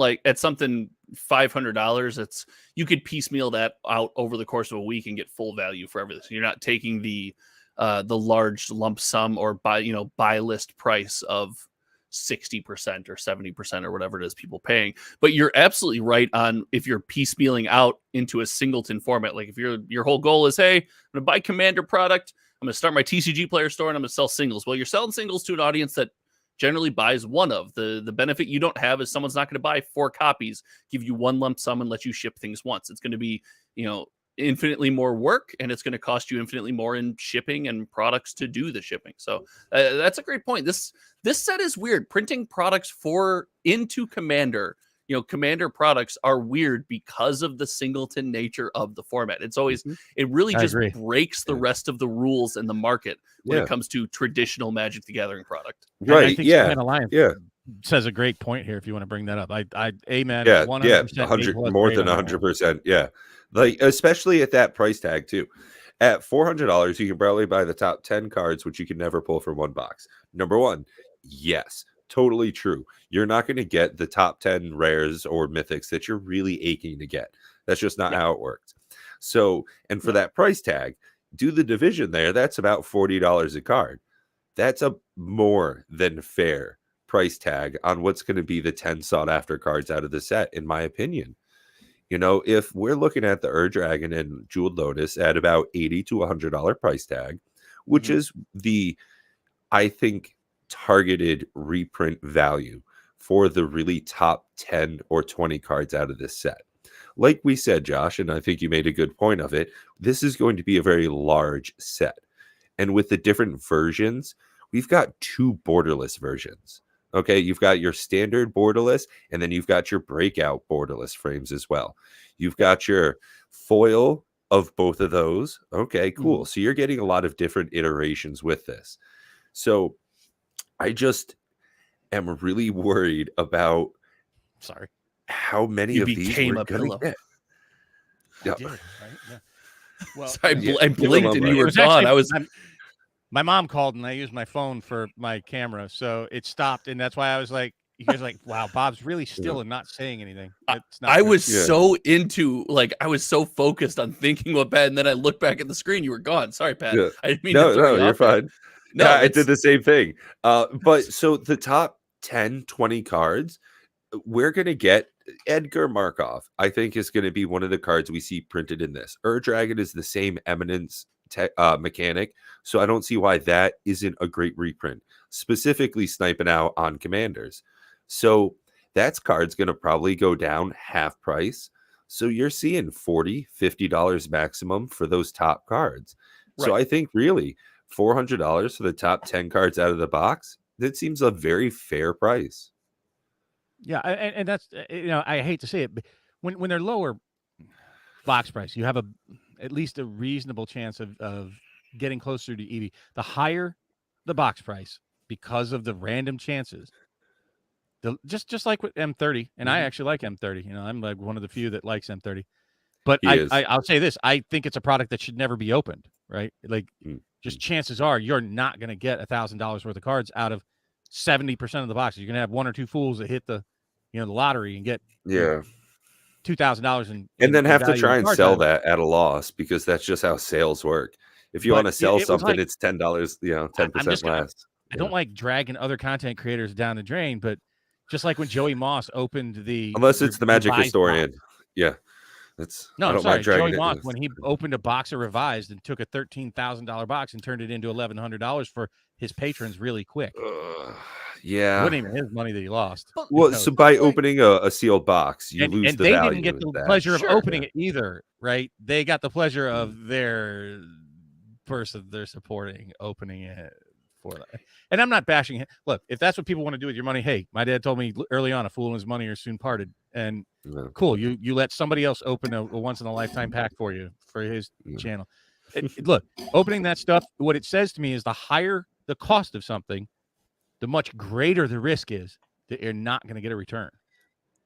$500, you could piecemeal that out over the course of a week and get full value for everything. So you're not taking the large lump sum or buy list price of 60% or 70% or whatever it is people paying. But you're absolutely right on, if you're piecemealing out into a singleton format. Like if your whole goal is, hey, I'm gonna buy Commander product, I'm going to start my TCG Player store, and I'm going to sell singles. Well, you're selling singles to an audience that generally buys one of. The benefit you don't have is someone's not going to buy 4 copies, give you one lump sum, and let you ship things once. It's going to be, infinitely more work, and it's going to cost you infinitely more in shipping and products to do the shipping. So that's a great point. This set is weird. Printing products into Commander. Commander products are weird because of the singleton nature of the format. It's always, it really just breaks the rest of the rules in the market when it comes to traditional Magic the Gathering product. Right. I think Savannah Alliance says a great point here if you want to bring that up. Amen. 100%, more than 100%. Yeah. Like, especially at that price tag too. At $400, you can probably buy the top 10 cards, which you can never pull from one box. Number one, yes. Totally true. You're not going to get the top 10 rares or mythics that you're really aching to get. That's just not how it works. So, and for that price tag, do the division there. That's about $40 a card. That's a more than fair price tag on what's going to be the 10 sought after cards out of the set, in my opinion. If we're looking at the Ur-Dragon and Jeweled Lotus at about $80 to $100 price tag, which is I think, targeted reprint value for the really top 10 or 20 cards out of this set. Like we said, Josh, and I think you made a good point of it, this is going to be a very large set. And with the different versions, we've got 2 borderless versions. Okay, you've got your standard borderless, and then you've got your breakout borderless frames as well. You've got your foil of both of those. Okay, cool. So you're getting a lot of different iterations with this. So I just am really worried about how many of these we're going to get. Yeah. Did, right? Yeah. Well, so I blinked and you were gone. My mom called and I used my phone for my camera, so it stopped, and that's why I was like, he was like, wow, Bob's really still and not saying anything. I was so focused on thinking what Pat, and then I looked back at the screen. You were gone. Sorry, Pat. I didn't mean to throw you you're off fine. No, I did the same thing. But so the top 10, 20 cards, we're going to get Edgar Markov, I think, is going to be one of the cards we see printed in this. Ur-Dragon is the same Eminence mechanic, so I don't see why that isn't a great reprint, specifically sniping out on Commanders. So that's card's going to probably go down half price. So you're seeing $40, $50 maximum for those top cards. So Right. I think really $400 for the top 10 cards out of the box, that seems a very fair price. Yeah, and that's I hate to say it, but when they're lower box price, you have at least a reasonable chance of getting closer to EV. The higher the box price, because of the random chances, just like with M30, and I actually like M30. I'm like one of the few that likes M30. But He is. I'll say this: I think it's a product that should never be opened. Right? Like, just chances are you're not going to get $1,000 worth of cards out of 70% of the boxes. You're going to have one or two fools that hit the lottery and get $2,000 and then have to value try in and cards sell out of it. that at a loss, because that's just how sales work. If you But want to sell it was something, like, it's $10, I'm 10% just gonna. less. I don't like dragging other content creators down the drain, but just like when Joey Moss opened the Unless it's the Magic revised box. Historian. Yeah. No, I I'm don't sorry, mind dragging Joey it. Moss, when he opened a box of revised and took a $13,000 box and turned it into $1,100 for his patrons really quick. It Yeah. wasn't even his money that he lost. Well, so by opening a sealed box, you lose and the they value didn't get of the that. pleasure of Sure. opening it either, right? They got the pleasure of their person they're supporting opening it for them. And I'm not bashing it. Look, if that's what people want to do with your money, hey, my dad told me early on, a fool and his money are soon parted. And cool, you let somebody else open a once in a lifetime pack for you for his channel. Look, opening that stuff, what it says to me is the higher the cost of something, the much greater the risk is that you're not going to get a return.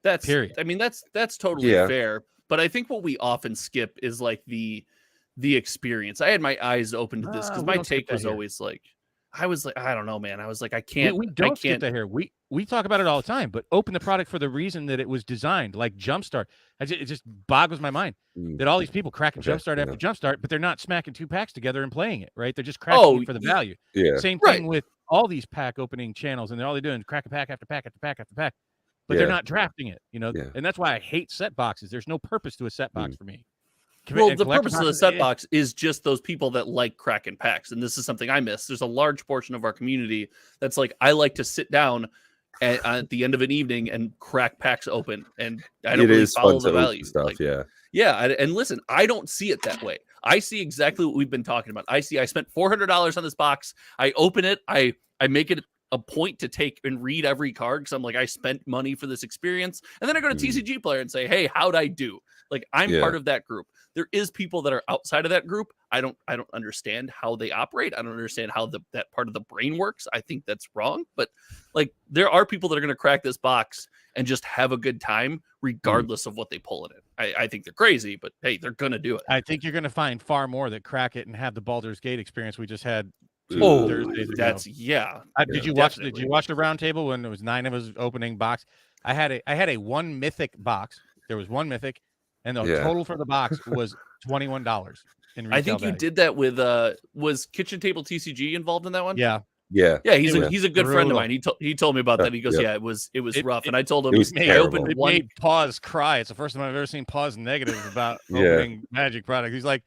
Period. I mean, that's totally fair. But I think what we often skip is like the experience. I had my eyes open to this because my take was always like, I was like, I don't know, man. I was like, I can't. We don't skip that here. We talk about it all the time, but open the product for the reason that it was designed, like Jumpstart. It just boggles my mind that all these people cracking Jumpstart after Jumpstart, but they're not smacking two packs together and playing it, right? They're just cracking it for the value. Yeah. Same thing with all these pack opening channels, and all they're doing is crack a pack after pack after pack after pack, but they're not drafting it, and that's why I hate set boxes. There's no purpose to a set box for me. Well, the purpose of the set box is just those people that like cracking packs. And this is something I miss. There's a large portion of our community that's like, I like to sit down at the end of an evening and crack packs open. And I don't really follow the value stuff. And listen, I don't see it that way. I see exactly what we've been talking about. I spent $400 on this box. I open it. I make it a point to take and read every card because I'm like, I spent money for this experience. And then I go to TCG Player and say, hey, how'd I do? Like, I'm part of that group. There is people that are outside of that group. I don't understand how they operate. I don't understand how that part of the brain works. I think that's wrong. But like, there are people that are going to crack this box and just have a good time regardless of what they pull in it. I think they're crazy, but hey, they're going to do it. I think you're going to find far more that crack it and have the Baldur's Gate experience we just had. That's Did you watch the round table when there was 9 of us opening box? I had a one mythic box. There was one mythic, and the total for the box was $21 in retail I think you did that with was Kitchen Table TCG involved in that one? Yeah. He's a good friend of mine. He told me about that. He goes, it was rough, and I told him I opened one. Made Paws cry. It's the first time I've ever seen Paws negative about opening Magic product. He's like,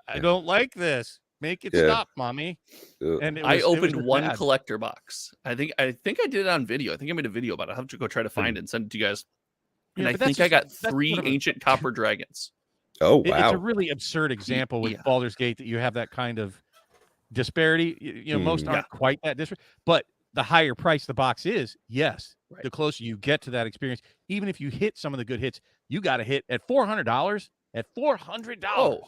I don't like this. Make it stop, mommy. And I opened one collector box. I think I did it on video. I think I made a video about it. I'll have to go try to find it and send it to you guys. And I think I got 3 ancient copper dragons. Oh, wow. It's a really absurd example with Baldur's Gate that you have that kind of disparity. Most aren't quite that disparate, but the higher price the box is, the closer you get to that experience. Even if you hit some of the good hits, you got to hit at $400. At $400,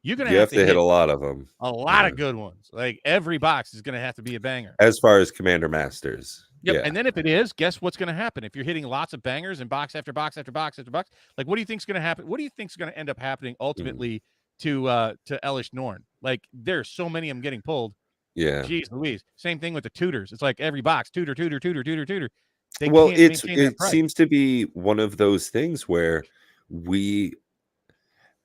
you're gonna have to hit a lot of them. A lot of good ones. Like, every box is gonna have to be a banger. As far as Commander Masters. Yep. Yeah. And then if it is, guess what's gonna happen? If you're hitting lots of bangers and box after box after box after box, like, what do you think's gonna happen? What do you think's gonna end up happening ultimately to Elish Norn? Like, there's so many of them getting pulled. Yeah. Jeez Louise. Same thing with the tutors. It's like every box, tutor. It seems to be one of those things where we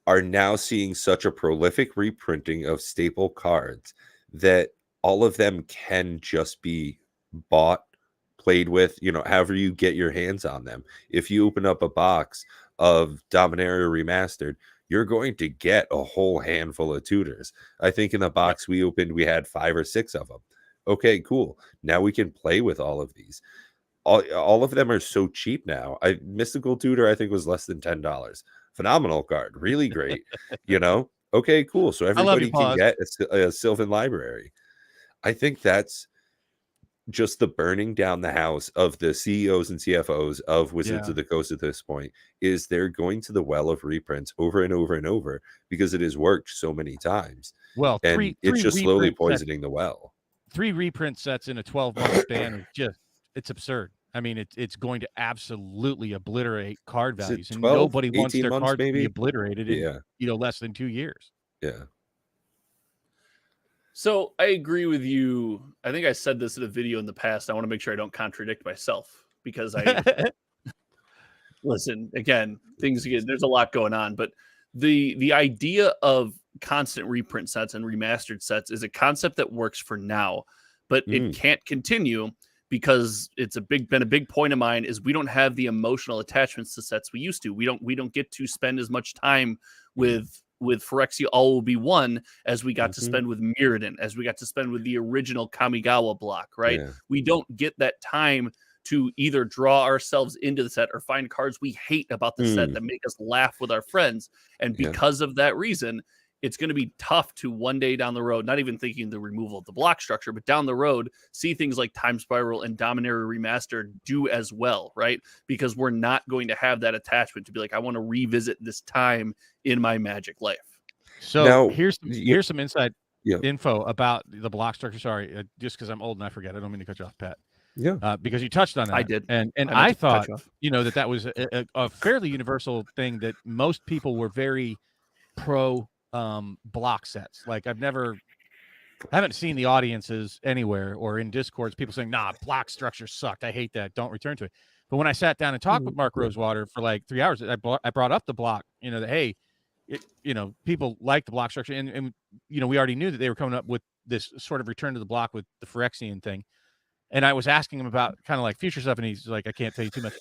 are now seeing such a prolific reprinting of staple cards that all of them can just be bought, played with, however you get your hands on them. If you open up a box of Dominaria Remastered, you're going to get a whole handful of tutors. I think in the box we opened, we had 5 or 6 of them. Okay, cool. Now we can play with all of these. All of them are so cheap now. Mystical Tutor, I think, was less than $10. Phenomenal card, really great. Okay, cool. So I love you, everybody can Paws. get a Sylvan library. I think that's just the burning down the house of the CEOs and CFOs of Wizards Yeah. of the Coast at this point is they're going to the well of reprints over and over and over because it has worked so many times. Well, And three it's just slowly reprint sets, poisoning the well. 3 reprint sets in a 12-month span is just, it's absurd. I mean, it's going to absolutely obliterate card Is values, it and 12, nobody wants 18 their months cards to be maybe? obliterated in Yeah. less than 2 years. Yeah. So I agree with you. I think I said this in a video in the past. I want to make sure I don't contradict myself because I listen again. There's a lot going on, but the idea of constant reprint sets and remastered sets is a concept that works for now, but it can't continue because it's been a big point of mine is we don't have the emotional attachments to sets we used to. We don't get to spend as much time with Phyrexia All Will Be One as we got to spend with Mirrodin, as we got to spend with the original Kamigawa block, right? Yeah. We don't get that time to either draw ourselves into the set or find cards we hate about the set that make us laugh with our friends. And because of that reason, it's going to be tough to one day down the road, not even thinking the removal of the block structure, but down the road, see things like Time Spiral and Dominaria Remastered do as well, right? Because we're not going to have that attachment to be like, I want to revisit this time in my Magic life. So Now, here's some inside Yeah. info about the block structure. Sorry, just because I'm old and I forget. I don't mean to cut you off, Pat. Yeah. Because you touched on that. I did. And I thought, that was a fairly universal thing that most people were very pro block sets. Like I haven't seen the audiences anywhere or in Discords, people saying, nah, block structure sucked. I hate that. Don't return to it. But when I sat down and talked with Mark Rosewater for like 3 hours, I brought up the block, that, hey, people like the block structure. And, we already knew that they were coming up with this sort of return to the block with the Phyrexian thing. And I was asking him about kind of like future stuff. And he's like, I can't tell you too much.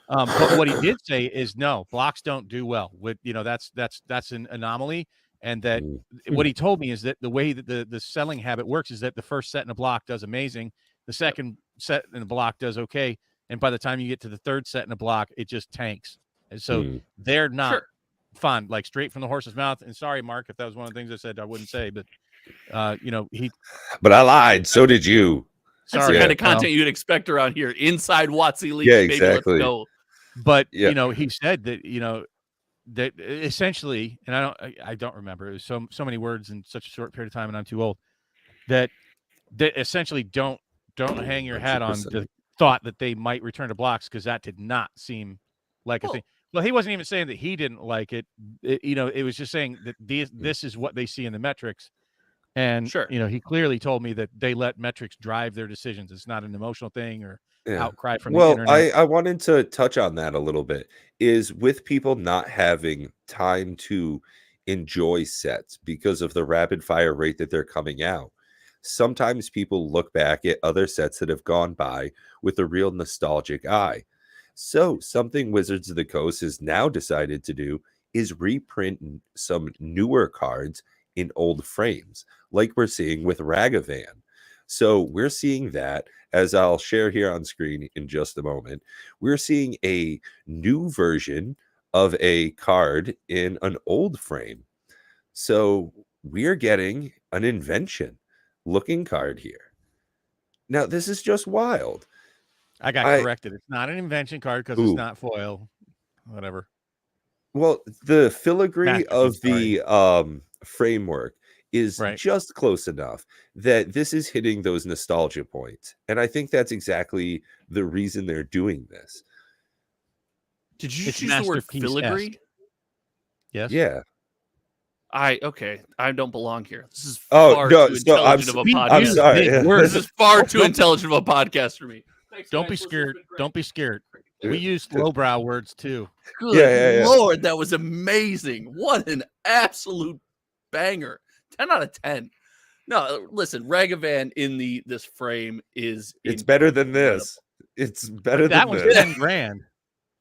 But what he did say is no, blocks don't do well with, that's an anomaly. And that what he told me is that the way that the selling habit works is that the first set in a block does amazing. The second set in a block does okay. And by the time you get to the third set in a block, it just tanks. And so they're not fun, like straight from the horse's mouth. And sorry, Mark, if that was one of the things I said I wouldn't say, but but I lied. So did you. That's the kind of content you'd expect around here. Inside WotC League. Yeah, Baby, exactly. let's go. But he said that, that essentially, and I don't remember, it was so many words in such a short period of time, and I'm too old, that essentially don't hang your hat on the thought that they might return to blocks, because that did not seem like a thing. Well, he wasn't even saying that he didn't like it. It was just saying that this is what they see in the metrics. And he clearly told me that they let metrics drive their decisions. It's not an emotional thing or outcry from the internet. I wanted to touch on that a little bit, is with people not having time to enjoy sets because of the rapid fire rate that they're coming out. Sometimes people look back at other sets that have gone by with a real nostalgic eye. So something Wizards of the Coast has now decided to do is reprint some newer cards in old frames, like we're seeing with Ragavan. So we're seeing that, as I'll share here on screen in just a moment. We're seeing a new version of a card in an old frame. So we're getting an invention looking card here. Now, this is just wild. I got corrected. It's not an invention card because it's not foil. Whatever. Well, the filigree of the framework is just close enough that this is hitting those nostalgia points. And I think that's exactly the reason they're doing this. Did you use the word filigree? Yes. Yeah. I don't belong here. This is far too intelligent of a podcast. I'm sorry. This is far too intelligent of a podcast for me. Thanks, don't be scared. Don't be scared. We used lowbrow words too. Good Lord, that was amazing. What an absolute banger. 10 out of 10. No, listen, Ragavan in this frame is it's better than this. It's better than that was this. 10 grand.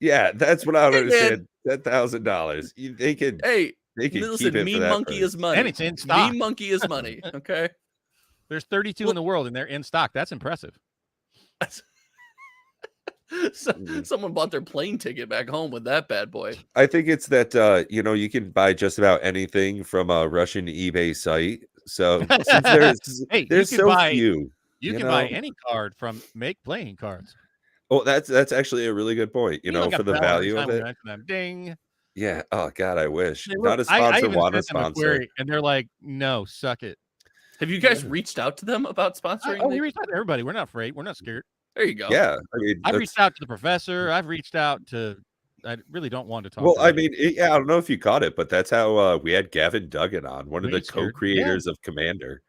Yeah, that's what I don't understand. $10,000. They could listen, keep it Mean for that Monkey price. is money. And it's in stock. Mean Monkey is money. Okay. There's 32 in the world and they're in stock. That's impressive. Someone bought their plane ticket back home with that bad boy. I think it's that you can buy just about anything from a Russian eBay site. So since Hey, there's so few, you can buy any card from Make Playing Cards. Oh, that's actually a really good point. You look For up the Bell every value time of we it. mention them. Ding. Yeah. Oh God, I wish. They Not look- a I sponsor, even want a sent them a sponsor. query, and they're like, "No, suck it." Have you guys reached out to them about sponsoring? We reached out to everybody. We're not afraid. We're not scared. There you go. Yeah, I mean, I've reached out to the professor. I've reached out to. I really don't want to talk. Well, to I anybody. mean, I don't know if you caught it, but that's how we had Gavin Duggan on, one of We the ain't scared. co-creators of Commander.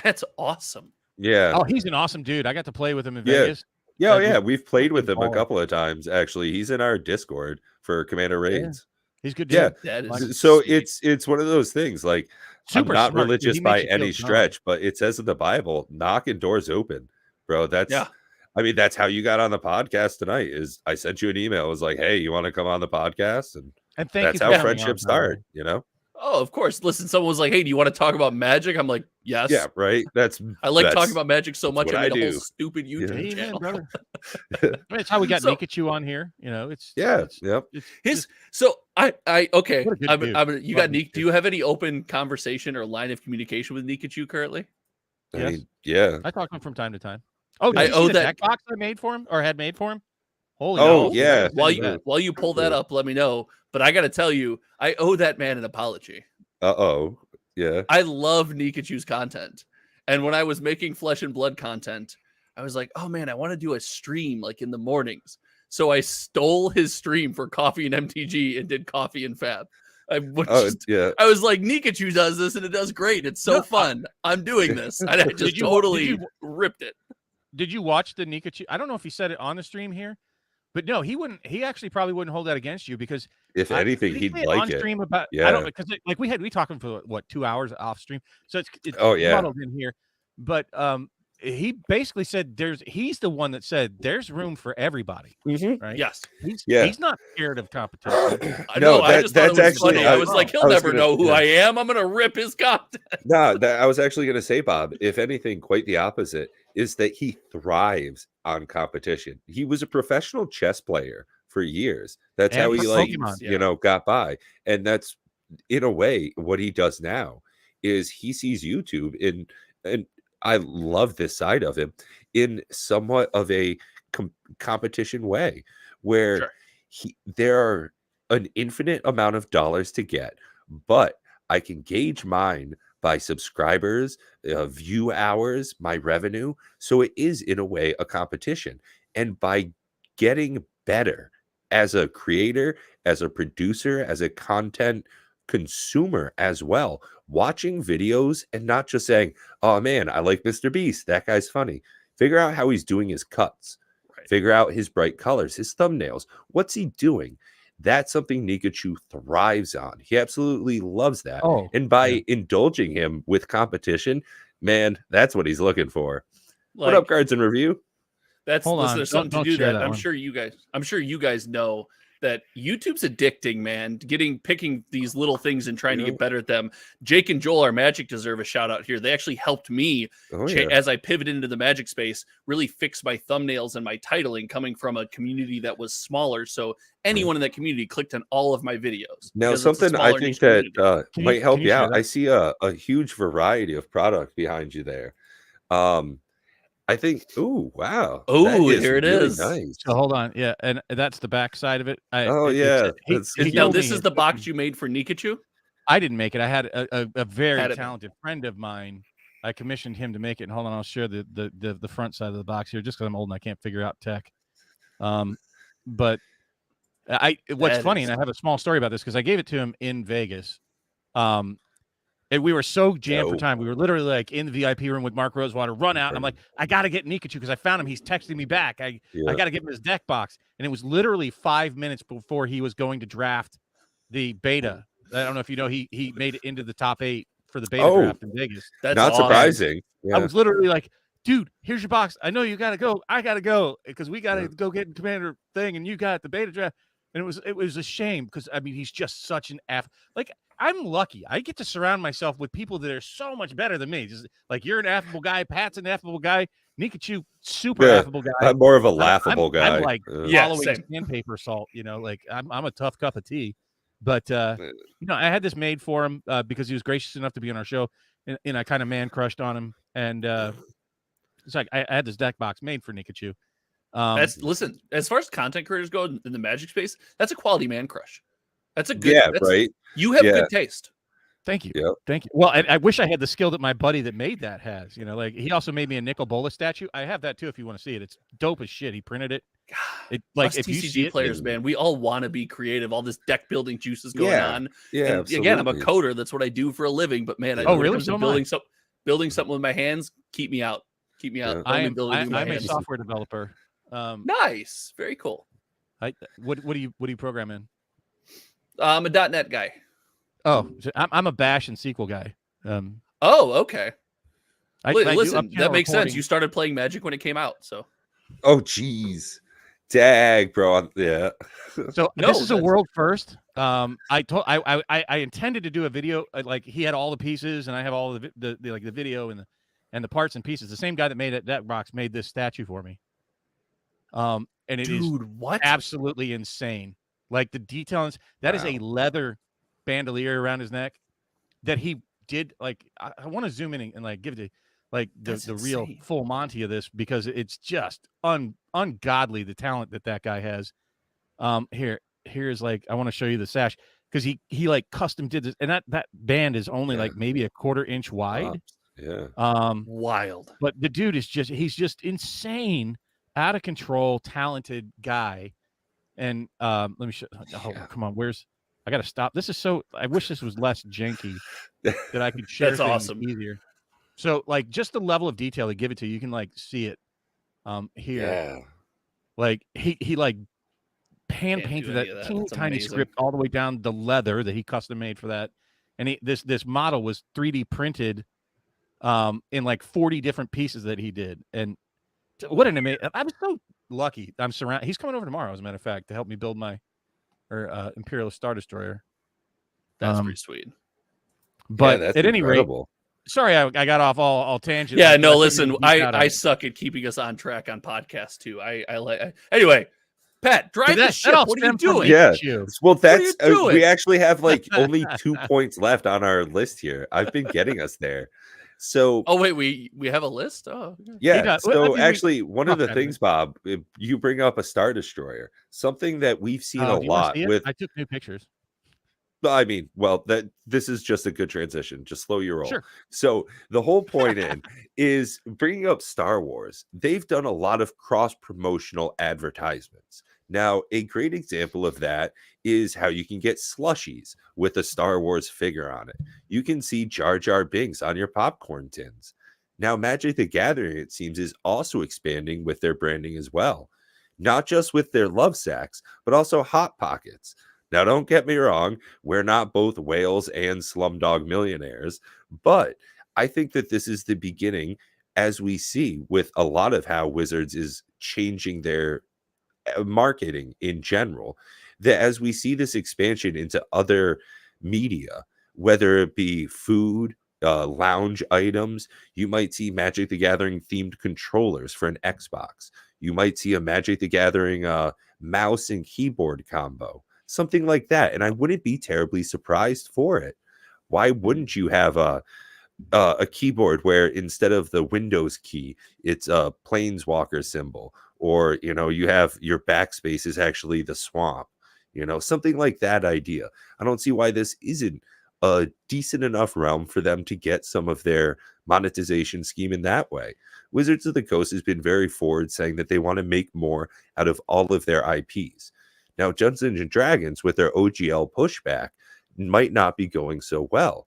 That's awesome. Yeah. Oh, he's an awesome dude. I got to play with him in Yeah. Vegas. Yeah, That yeah, dude's we've played with him a baller. couple of times actually. He's in our Discord for Commander raids. He's good. Yeah. Dude. That is So sweet. it's one of those things like Super I'm not smart, dude. religious He by makes you feel any dumb. stretch, but it says in the Bible, knocking doors open, bro. Yeah. I mean, that's how you got on the podcast tonight. Is I sent you an email. It was like, hey, you want to come on the podcast? And And thank that's you how for coming on, friendships by the way. start, you know? Oh, of course. Listen, someone was like, "Hey, do you want to talk about magic?" I'm like, "Yes." Yeah, right. I like that's talking about magic so much. what I made I a whole do. stupid YouTube Amen, channel. brother. I mean, it's how we got So- Nikachu on here. It's Yeah, it's, yep. it's His so I okay. What a good dude. You Love got Nick. Do you have any open conversation or line of communication with Nikachu currently? I Yes. mean, yeah. I talk to him from time to time. Oh, I did you owe see the that- deck box I made for him or had made for him? Holy Oh, no. yeah. While you pull that up, let me know. But I got to tell you, I owe that man an apology. Uh-oh. Yeah. I love Nikachu's content. And when I was making Flesh and Blood content, I was like, oh man, I want to do a stream like in the mornings. So I stole his stream for Coffee and MTG and did Coffee and Fab. I was like, Nikachu does this and it does great. It's so fun. I'm doing this. And I just totally ripped it. Did you watch the Nikachu? I don't know if he said it on the stream here, but no, he wouldn't. He actually probably wouldn't hold that against you because If anything, did he he'd say like on it. stream about. Yeah. I don't because like we talked to him for what 2 hours off stream, so it's Oh, yeah. muddled in here. But he basically said he's the one that said there's room for everybody, right? Yes. He's not scared of competition. I know. No, I just thought it was that's funny. actually- I was like, he'll I was never gonna- know who yeah. I am. I'm gonna rip his content. No, I was actually going to say, Bob, if anything, quite the opposite is that he thrives on competition. He was a professional chess player for years. That's And how he for like, Pokemon. got by. And that's in a way what he does now is he sees YouTube and I love this side of him in somewhat of a competition way where there are an infinite amount of dollars to get, but I can gauge mine by subscribers, view hours, my revenue. So it is in a way a competition. And by getting better as a creator, as a producer, as a content consumer as well, watching videos and not just saying, oh man, I like Mr. Beast, that guy's funny. Figure out how he's doing his cuts. Figure out his bright colors, his thumbnails. What's he doing? That's something Nikachu thrives on. He absolutely loves that. And by indulging him with competition, man, that's what he's looking for. What up, Cards and Review? There's something to do share that. that I'm one. sure you guys know that YouTube's addicting, man. Picking these little things and trying to get better at them. Jake and Joel, our Magic, deserve a shout out here. They actually helped me as I pivoted into the Magic space, really fix my thumbnails and my titling coming from a community that was smaller. So anyone in that community clicked on all of my videos. Now, because it's a something I smaller think niche that community. might help can you you share out. that? I see a huge variety of product behind you there. I think, oh, wow. Oh, that here it really is. Nice. So hold on, and that's the back side of it. Oh, It's- yeah. he That's- Now told this me is the box you made for Nikachu. I didn't make it. I had a very Had it. talented friend of mine. I commissioned him to make it. And hold on, I'll share the front side of the box here, just because I'm old and I can't figure out tech. But what's That funny, is- and I have a small story about this because I gave it to him in Vegas. And we were so jammed for Oh. time. We were literally like in the VIP room with Mark Rosewater, run out. And I'm like, I got to get Nikachu because I found him. He's texting me back. I got to give him his deck box. And it was literally 5 minutes before he was going to draft the beta. I don't know if you know, he made it into the top 8 for the beta draft in Vegas. That's Not awesome. surprising. I Yeah. was literally like, dude, here's your box. I know you got to go. I got to go because we got to go get Commander thing. And you got the beta draft. And it was a shame because, I mean, he's just such an like, I'm lucky. I get to surround myself with people that are so much better than me. Just like you're an affable guy, Pat's an affable guy, Nikachu, super Yeah, affable guy. I'm more of a I'm laughable guy. I'm like Yeah, following same. sandpaper salt, you know, like I'm a tough cup of tea. But you know, I had this made for him because he was gracious enough to be on our show, and I kind of man crushed on him, and it's like I had this deck box made for Nikachu. Listen, as far as content creators go in the Magic space, that's a quality man crush. That's a good. Yeah, right. You have Yeah. good taste. Thank you. Yep. Thank you. Well, I wish I had the skill that my buddy that made that has. You know, like he also made me a nickel bola statue. I have that too if you want to see it. It's dope as shit. He printed it. It like Us if you see TCG it, players, man, we all want to be creative. All this deck building juices going on. Yeah, And again, I'm a absolutely. coder. That's what I do for a living. But man, Oh, when it really? comes to So am I. building something with my hands, keep me out. Keep me out. Yeah. Only building with my I'm a hands. software developer. Nice, very cool. What do you program in? I'm a .NET guy. Oh, so I'm a Bash and SQL guy. Oh, okay. I do Listen, up-channel that makes sense. reporting. You started playing Magic when it came out, so. Oh, geez. Dag, bro. Yeah. So No, this is a that's- world first. I intended to do a video like he had all the pieces and I have all the like the video and the parts and pieces. The same guy that made that box made this statue for me. And it is what? absolutely insane. Like the details. That is a leather bandolier around his neck that he did. Like I want to zoom in and like give it like the real full Monty of this because it's just ungodly the talent that guy has. Here's like I want to show you the sash because he like custom did this and that band is only like maybe a 1/4 inch wide. Yeah. Wild. But the dude is he's just insane, out of control, talented guy. And let me show. Oh, come on, I got to stop. This is so. I wish this was less janky that I could share That's things awesome. easier. So like just the level of detail they give it to you, you can like see it here. Yeah. Like he like hand painted that teeny tiny script all the way down the leather that he custom made for that. And this model was 3D printed in like 40 different pieces that he did. And what an amazing, I was so lucky. I'm surrounded. He's coming over tomorrow, as a matter of fact, to help me build my Imperial Star Destroyer. That's pretty sweet. But that's at any rate, incredible. sorry, I got off all tangent. Yeah, no, listen, I suck at keeping us on track on podcasts too. Anyway, Pat, drive the ship. What are you doing? Yeah. Well, that's doing? we actually have like only 2 points left on our list here. I've been getting us there. So oh wait, we have a list. Oh yeah. So actually, one of the things, Bob, you bring up a Star Destroyer, something that we've seen a lot with. I took new pictures. I mean, well, this is just a good transition. Just slow your roll. Sure. So the whole point is bringing up Star Wars. They've done a lot of cross-promotional advertisements. Now, a great example of that is how you can get slushies with a Star Wars figure on it. You can see Jar Jar Binks on your popcorn tins. Now, Magic the Gathering, it seems, is also expanding with their branding as well. Not just with their love sacks, but also Hot Pockets. Now, don't get me wrong, we're not both whales and Slumdog Millionaires, but I think that this is the beginning, as we see with a lot of how Wizards is changing their marketing in general, that as we see this expansion into other media, whether it be food, lounge items, you might see Magic the Gathering themed controllers for an Xbox. You might see a Magic the Gathering mouse and keyboard combo. Something like that, and I wouldn't be terribly surprised for it. Why wouldn't you have a keyboard where instead of the Windows key, it's a Planeswalker symbol, or you have your backspace is actually the swamp, something like that idea. I don't see why this isn't a decent enough realm for them to get some of their monetization scheme in that way. Wizards of the Coast has been very forward, saying that they want to make more out of all of their IPs. Now, Dungeons and Dragons, with their OGL pushback, might not be going so well.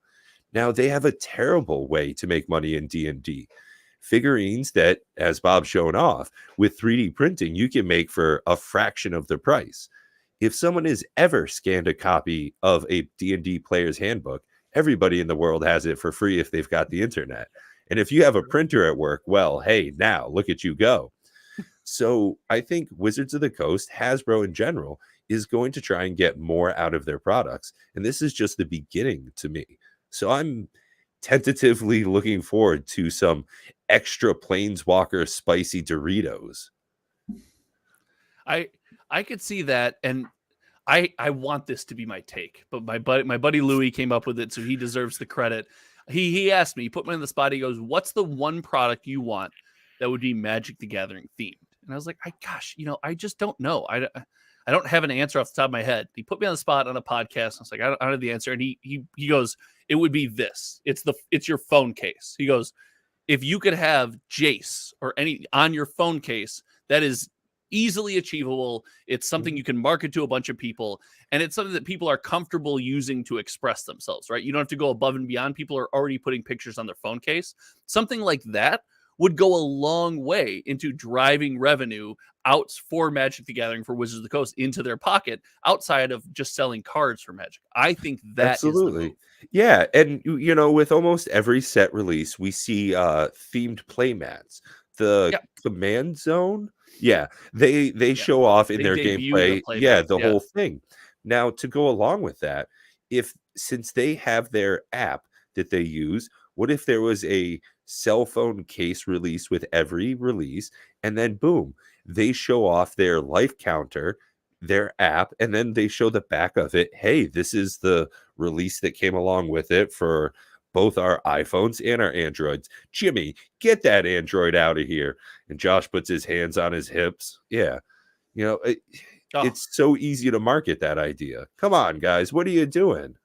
Now, they have a terrible way to make money in D&D. Figurines that, as Bob's shown off, with 3D printing, you can make for a fraction of the price. If someone has ever scanned a copy of a D&D player's handbook, everybody in the world has it for free if they've got the internet. And if you have a printer at work, well, hey, now look at you go. So I think Wizards of the Coast, Hasbro in general, is going to try and get more out of their products. And this is just the beginning to me. So I'm tentatively looking forward to some extra Planeswalker spicy Doritos. I could see that, and I want this to be my take, but my buddy Louis came up with it, so he deserves the credit. He asked me, he put me on the spot. He goes, "What's the one product you want that would be Magic the Gathering themed?" And I was like, I just don't know. I don't have an answer off the top of my head. He put me on the spot on a podcast. I was like, I don't have the answer, and he goes, "It would be this. It's your phone case." He goes, "If you could have Jace or any on your phone case, that is easily achievable. It's something you can market to a bunch of people, and it's something that people are comfortable using to express themselves, right? You don't have to go above and beyond. People are already putting pictures on their phone case. Something like that would go a long way into driving revenue out for Magic the Gathering, for Wizards of the Coast, into their pocket, outside of just selling cards for Magic." I think that is the move. Yeah, and with almost every set release, we see themed play mats. The Command Zone, they show off in their gameplay, the whole thing. Now, to go along with that, since they have their app that they use, what if there was a cell phone case release with every release, and then boom, they show off their life counter, their app, and then they show the back of it. Hey, this is the release that came along with it for both our iPhones and our Androids. Jimmy, get that Android out of here. And Josh puts his hands on his hips. Yeah. It's so easy to market that idea. Come on, guys. What are you doing?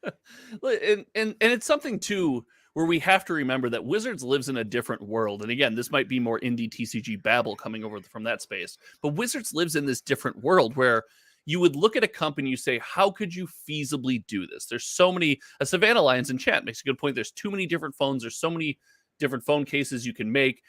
And it's something too where we have to remember that Wizards lives in a different world. And again, this might be more indie TCG babble coming over from that space, but Wizards lives in this different world where you would look at a company, you say, how could you feasibly do this? There's so many, Savannah Lions in chat makes a good point. There's too many different phones. There's so many different phone cases you can make.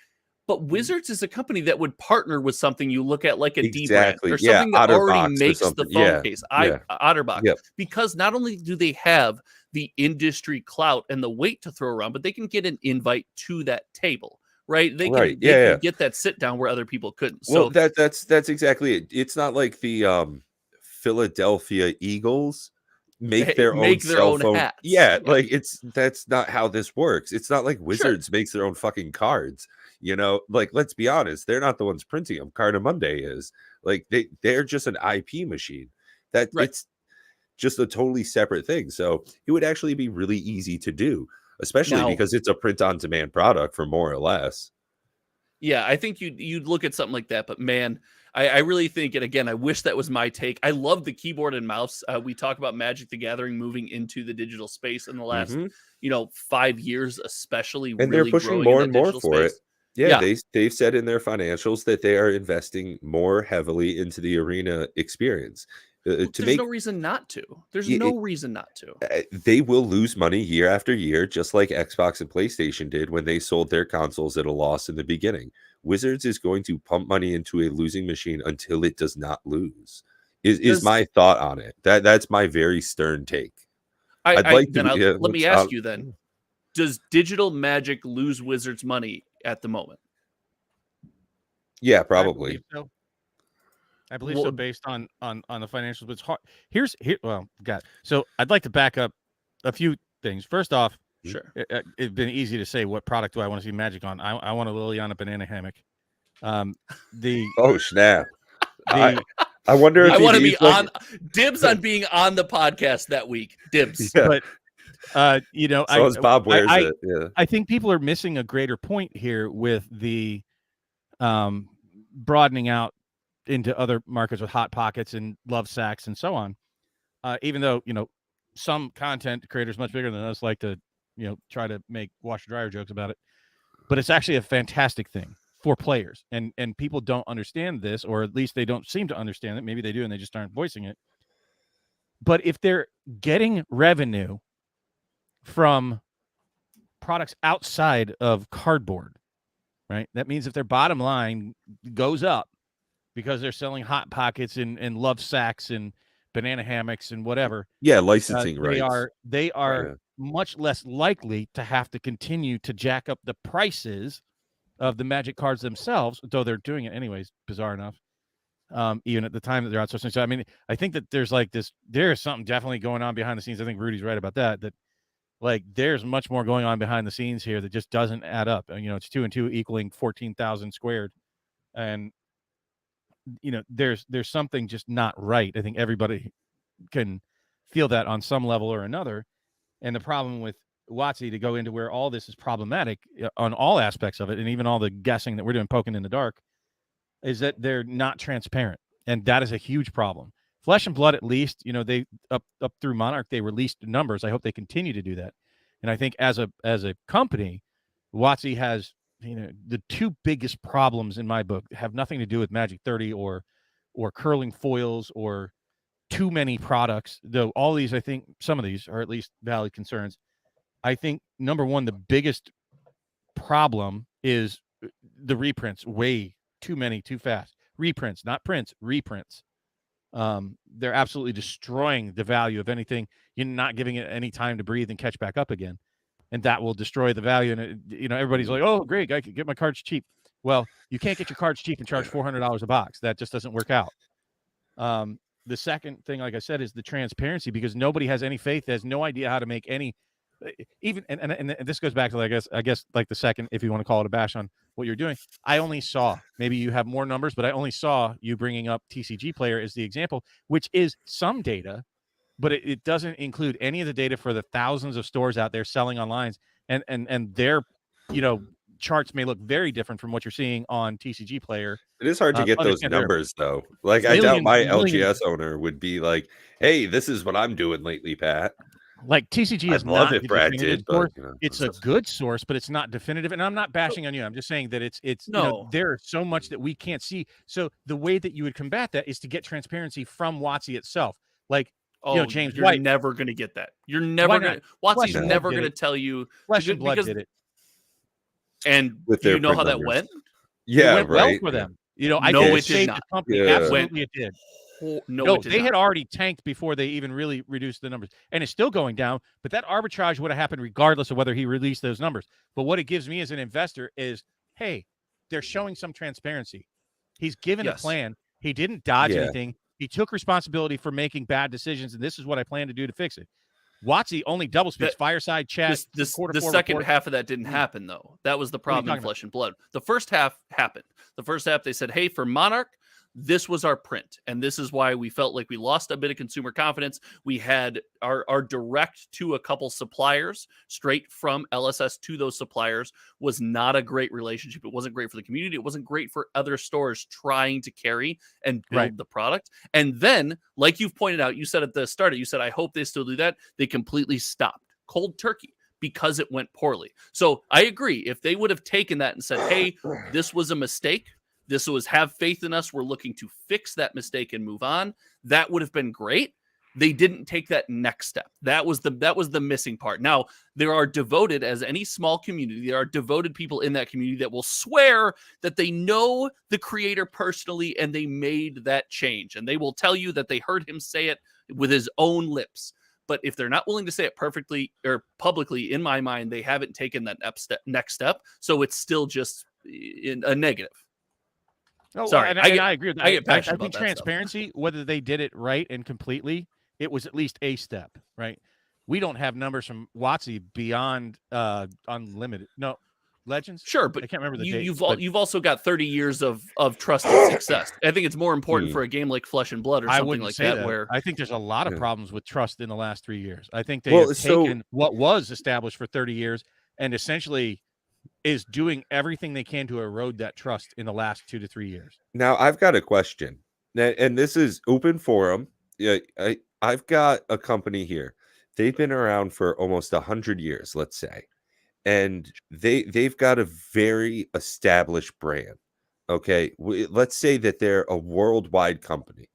But Wizards is a company that would partner with something you look at like a D-Brand or something that already makes the phone case, OtterBox, because not only do they have the industry clout and the weight to throw around, but they can get an invite to that table, right? They can get that sit down where other people couldn't. Well, that's exactly it. It's not like the Philadelphia Eagles make their own cell phone hats. Like that's not how this works. It's not like Wizards makes their own fucking cards. Like, let's be honest, they're not the ones printing them. Card Monday is. Like they're just an IP machine. It's just a totally separate thing. So it would actually be really easy to do, especially because it's a print on demand product for more or less. Yeah, I think you'd look at something like that, but man, I really think, and again, I wish that was my take. I love the keyboard and mouse. We talk about Magic the Gathering moving into the digital space in the last, 5 years, especially. And really they're pushing more and more for it. Yeah, they've said in their financials that they are investing more heavily into the arena experience. There's no reason not to. No reason not to. They will lose money year after year, just like Xbox and PlayStation did when they sold their consoles at a loss in the beginning. Wizards is going to pump money into a losing machine until it does not lose. Is my thought on it. That's my very stern take. Let me ask you then: does digital Magic lose Wizards money at the moment? Yeah, probably. I believe so, based on the financials. But it's hard. So I'd like to back up a few things. First off, it'd been easy to say, what product do I want to see Magic on? I want a Liliana banana hammock. Oh snap! I wonder if I want to be on dibs on being on the podcast that week. Dibs, but as Bob wears it. Yeah, I think people are missing a greater point here with the broadening out into other markets with hot pockets and love sacks and so on. Even though some content creators much bigger than us like to try to make washer dryer jokes about it, but it's actually a fantastic thing for players, and people don't understand this, or at least they don't seem to understand it. Maybe they do and they just aren't voicing it. But if they're getting revenue from products outside of cardboard, right, that means if their bottom line goes up because they're selling hot pockets and love sacks and banana hammocks and whatever, licensing rights, they are much less likely to have to continue to jack up the prices of the Magic cards themselves, though they're doing it anyways, bizarre enough, even at the time that they're outsourcing. So, I mean, I think that there's something definitely going on behind the scenes. I think Rudy's right about that Like there's much more going on behind the scenes here that just doesn't add up. And, it's 2 and 2 equaling 14,000 squared. And, there's something just not right. I think everybody can feel that on some level or another. And the problem with WotC, to go into where all this is problematic on all aspects of it, and even all the guessing that we're doing, poking in the dark, is that they're not transparent. And that is a huge problem. Flesh and Blood, at least, they up through Monarch, they released numbers. I hope they continue to do that. And I think as a company, WotC has, the two biggest problems in my book have nothing to do with Magic 30 or curling foils or too many products, though all these, I think some of these are at least valid concerns. I think number one, the biggest problem is the reprints. Way too many, too fast. Reprints, not prints, reprints. They're absolutely destroying the value of anything. You're not giving it any time to breathe and catch back up again. And that will destroy the value. And, everybody's like, oh, great, I can get my cards cheap. Well, you can't get your cards cheap and charge $400 a box. That just doesn't work out. The second thing, like I said, is the transparency, because nobody has any faith. There's no idea how to make any, even, and this goes back to, I guess, like the second, if you want to call it a bash on what you're doing. I only saw, maybe you have more numbers, but I only saw you bringing up TCG Player as the example, which is some data, but it doesn't include any of the data for the thousands of stores out there selling online, and their, charts may look very different from what you're seeing on TCG Player. It is hard to get those numbers, though. Like, I doubt my LGS owner would be like, hey, this is what I'm doing lately, Pat. Like, TCG is love not it, Brad did, but, it's a good source, but it's not definitive. And I'm not bashing on you. I'm just saying that it's no, there's so much that we can't see. So the way that you would combat that is to get transparency from WotC itself. Like, James you're White, never going to get that. You're never going to. WotC's never going to tell you. Flesh and Blood did it. And do you know how that went? Yeah, it went right. well for them. I no, did it did not. The company. Absolutely, it did. No, they had already tanked before they even really reduced the numbers, and it's still going down. But that arbitrage would have happened regardless of whether he released those numbers. But what it gives me as an investor is, hey, they're showing some transparency. He's given a plan. He didn't dodge anything. He took responsibility for making bad decisions, and this is what I plan to do to fix it. WotC only double speaks, fireside chat. The second half of that didn't happen, though. That was the problem in Flesh and Blood. The first half happened. The first half, they said, hey, for Monarch, this was our print, and this is why we felt like we lost a bit of consumer confidence. We had our direct to a couple suppliers, straight from LSS to those suppliers, was not a great relationship. It wasn't great for the community. It wasn't great for other stores trying to carry and build the product. And then, like you've pointed out, you said at the start, you said, I hope they still do that. They completely stopped. Cold turkey. Because it went poorly. So I agree. If they would have taken that and said, hey, this was a mistake, this was have faith in us, we're looking to fix that mistake and move on, that would have been great. They didn't take that next step. That was the missing part. Now, there are devoted, as any small community, there are devoted people in that community that will swear that they know the creator personally and they made that change. And they will tell you that they heard him say it with his own lips. But if they're not willing to say it perfectly or publicly, in my mind, they haven't taken that next step. So it's still just a negative. Oh, sorry, and I agree with that. I get passionate about that transparency, stuff. Whether they did it right and completely, it was at least a step, right? We don't have numbers from WotC beyond unlimited. No, Legends. Sure, but I can't remember the date. You've also got 30 years of trusted success. I think it's more important for a game like Flesh and Blood or something like that. Where I think there's a lot of problems with trust in the last 3 years. I think they have taken what was established for 30 years and essentially is doing everything they can to erode that trust in the last 2 to 3 years. Now, I've got a question, and this is open forum. Yeah, I've got a company here. They've been around for almost 100 years, let's say. And they've got a very established brand. Okay, let's say that they're a worldwide company.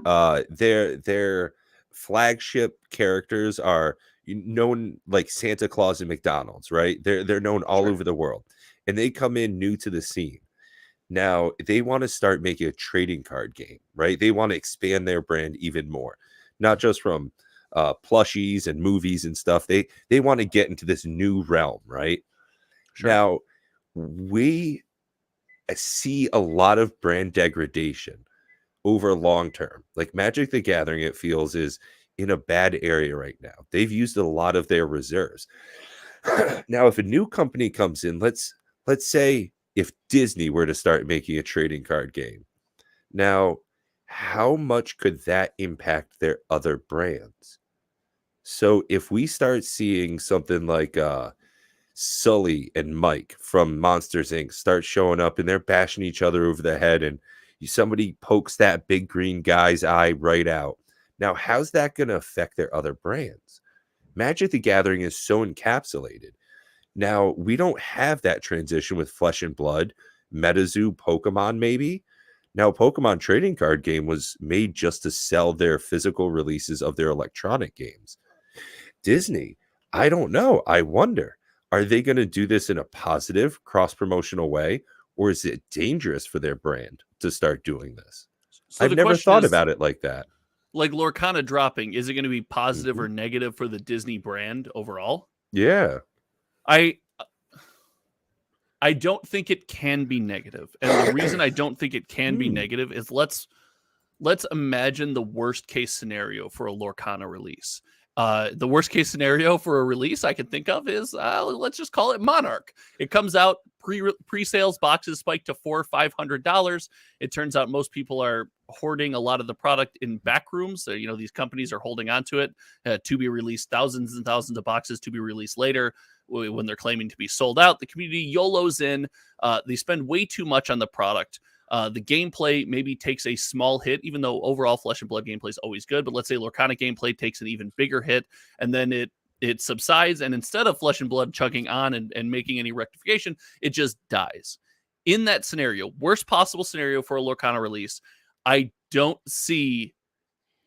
Their flagship characters are known like Santa Claus and McDonald's, right? They're known all over the world, and they come in new to the scene. Now they want to start making a trading card game, right? They want to expand their brand even more, not just from plushies and movies and stuff. They want to get into this new realm, right? Sure. Now we see a lot of brand degradation over long term. Like Magic the Gathering, it feels, is in a bad area right now. They've used a lot of their reserves. Now, if a new company comes in, let's say if Disney were to start making a trading card game. Now, how much could that impact their other brands? So if we start seeing something like Sully and Mike from Monsters Inc. start showing up and they're bashing each other over the head and somebody pokes that big green guy's eye right out. Now, how's that going to affect their other brands? Magic the Gathering is so encapsulated. Now, we don't have that transition with Flesh and Blood, MetaZoo, Pokemon, maybe. Now, Pokemon trading card game was made just to sell their physical releases of their electronic games. Disney, I don't know. I wonder, are they going to do this in a positive, cross-promotional way, or is it dangerous for their brand to start doing this? So I've never thought about it like that. Like Lorcana dropping, is it going to be positive or negative for the Disney brand overall? Yeah. I don't think it can be negative. And the reason I don't think it can be negative is let's imagine the worst case scenario for a Lorcana release. The worst case scenario for a release I can think of is let's just call it Monarch. It comes out, pre-sales boxes spike to $400 or $500. It turns out most people are hoarding a lot of the product in back rooms. So, these companies are holding on to it to be released, thousands and thousands of boxes to be released later when they're claiming to be sold out. The community YOLOs in. They spend way too much on the product. The gameplay maybe takes a small hit, even though overall Flesh and Blood gameplay is always good. But let's say Lorcana gameplay takes an even bigger hit, and then it subsides. And instead of Flesh and Blood chugging on and making any rectification, it just dies. In that scenario, worst possible scenario for a Lorcana release, I don't see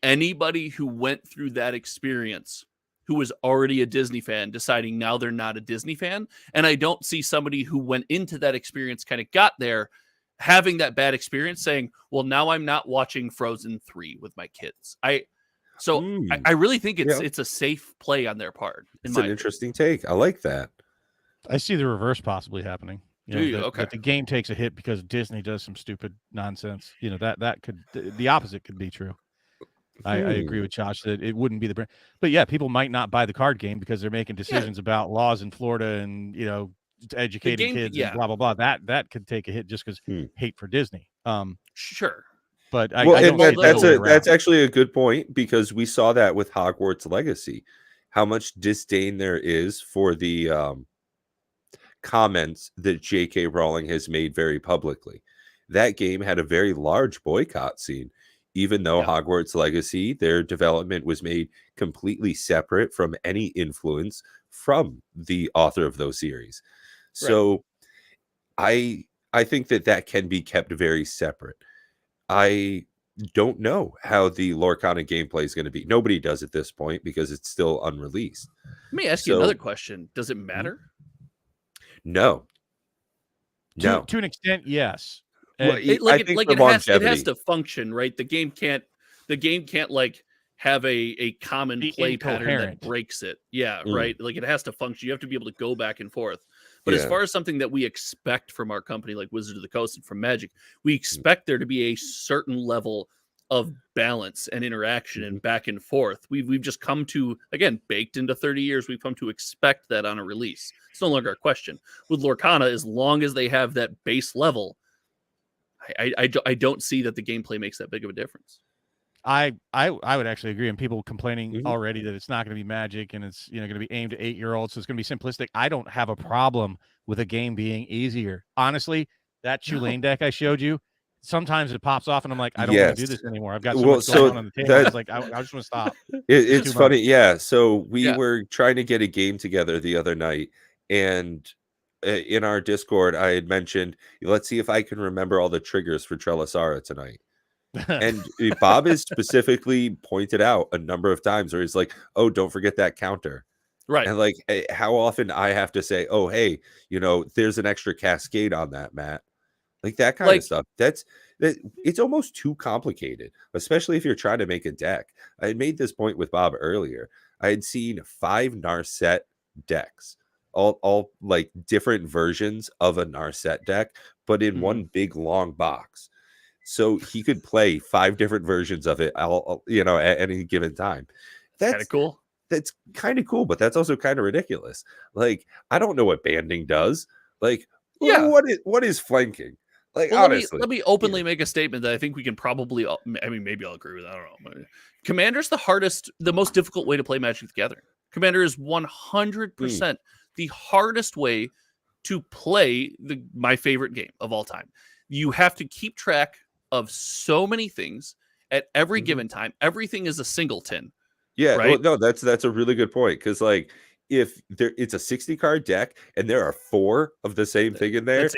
anybody who went through that experience who was already a Disney fan deciding now they're not a Disney fan. And I don't see somebody who went into that experience, kind of got there, having that bad experience saying, well, now I'm not watching Frozen 3 with my kids. I really think it's a safe play on their part. It's an interesting take. I like that. I see the reverse possibly happening. That the game takes a hit because Disney does some stupid nonsense. That could, the opposite could be true. I agree with Josh that it wouldn't be the brand, but yeah, people might not buy the card game because they're making decisions about laws in Florida and educating kids and blah blah blah. That could take a hit just because hate for Disney. Sure, but that's actually a good point, because we saw that with Hogwarts Legacy, how much disdain there is for the comments that J.K. Rowling has made very publicly. That game had a very large boycott scene, even though Hogwarts Legacy, their development was made completely separate from any influence from the author of those series. So I think that can be kept very separate. I don't know how the Lorcana gameplay is going to be. Nobody does at this point because it's still unreleased. Let me ask you another question. Does it matter? No. To an extent, yes. Well, it has to function, right? The game can't like have a common play pattern that breaks it. Yeah, right. Like it has to function. You have to be able to go back and forth. But as far as something that we expect from our company, like Wizards of the Coast and from Magic, we expect there to be a certain level of balance and interaction and back and forth. We've just come to, again, baked into 30 years, we've come to expect that on a release. It's no longer a question. With Lorcana, as long as they have that base level, I don't see that the gameplay makes that big of a difference. I would actually agree. And people complaining already that it's not going to be Magic and it's going to be aimed at 8-year-olds, so it's going to be simplistic. I don't have a problem with a game being easier. Honestly, that Tulane deck I showed you, sometimes it pops off and I'm like, I don't want to do this anymore. I've got so much going on the table. I was like, I just want to stop. It's funny, yeah. So we were trying to get a game together the other night, and in our Discord, I had mentioned, let's see if I can remember all the triggers for Trelisara tonight. And Bob has specifically pointed out a number of times where he's like, oh, don't forget that counter. Right. And like, how often I have to say, oh, hey, there's an extra cascade on that, Matt. Like that kind of stuff. It's almost too complicated, especially if you're trying to make a deck. I had made this point with Bob earlier. I had seen 5 Narset decks, all like different versions of a Narset deck, but in one big long box. So he could play 5 different versions of it, all, at any given time. kind of cool. That's kind of cool, but that's also kind of ridiculous. Like, I don't know what banding does. Like, Yeah. what is flanking? Like, Well, honestly, let me openly make a statement that I think we can probably. I mean, maybe I'll agree with. I don't know. Commander's the most difficult way to play Magic the Gathering. Commander is 100% the hardest way to play my favorite game of all time. You have to keep track of so many things at every given time. Everything is a singleton. Yeah, right? well, no, that's a really good point, because like, if it's a 60 card deck and there are 4 of the same thing in there, That's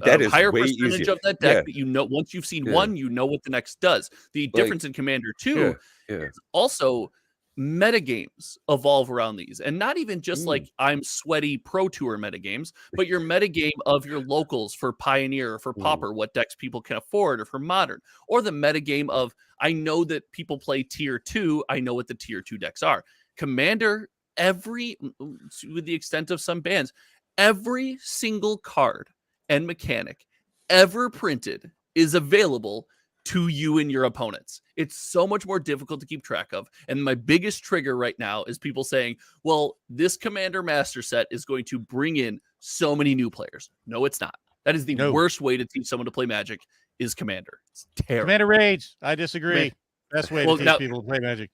that a is higher way percentage easier. of that deck that once you've seen one, you know what the next does. The difference in Commander 2 is also metagames evolve around these, and not even just like I'm sweaty Pro Tour metagames, but your metagame of your locals for Pioneer or for Pauper, what decks people can afford, or for Modern, or the metagame of I know that people play Tier 2, I know what the Tier 2 decks are. Commander, with the extent of some bands, every single card and mechanic ever printed is available to you and your opponents. It's so much more difficult to keep track of. And my biggest trigger right now is people saying, well, this Commander Master set is going to bring in so many new players. No, it's not. That is the worst way to teach someone to play Magic is Commander. It's terrible. Commander Rage. I disagree. Best way to teach people to play Magic.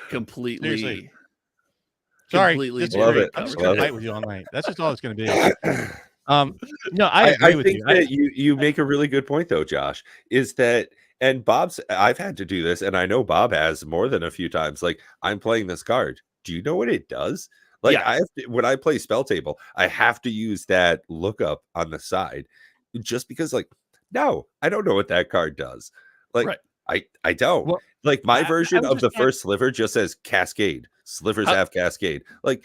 Completely. Seriously. Sorry. Love it. I'm just going to fight with you all night. That's just all it's going to be. No, I agree with you. I think that you make a really good point, though, Josh, is that, and I've had to do this, and I know Bob has more than a few times. Like, I'm playing this card. Do you know what it does? Like, when I play Spell Table, I have to use that lookup on the side, just because, like, no, I don't know what that card does. Like, I don't. Well, like, my version of the first sliver just says Cascade. Slivers have Cascade. Like,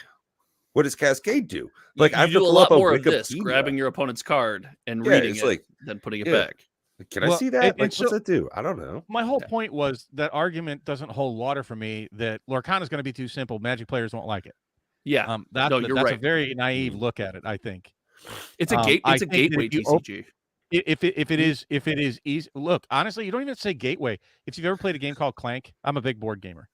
what does Cascade do? Like, I have to do a pull lot up more a of this, Wikipedia. grabbing your opponent's card and reading it, like, then putting it back. Can I see that? Like, what's that do? I don't know. My whole point was that argument doesn't hold water for me, that Lorcana is going to be too simple. Magic players won't like it. Yeah. That's right. a very naive look at it, I think. It's a gateway TCG. If it is easy, look, honestly, you don't even say gateway. If you've ever played a game called Clank, I'm a big board gamer.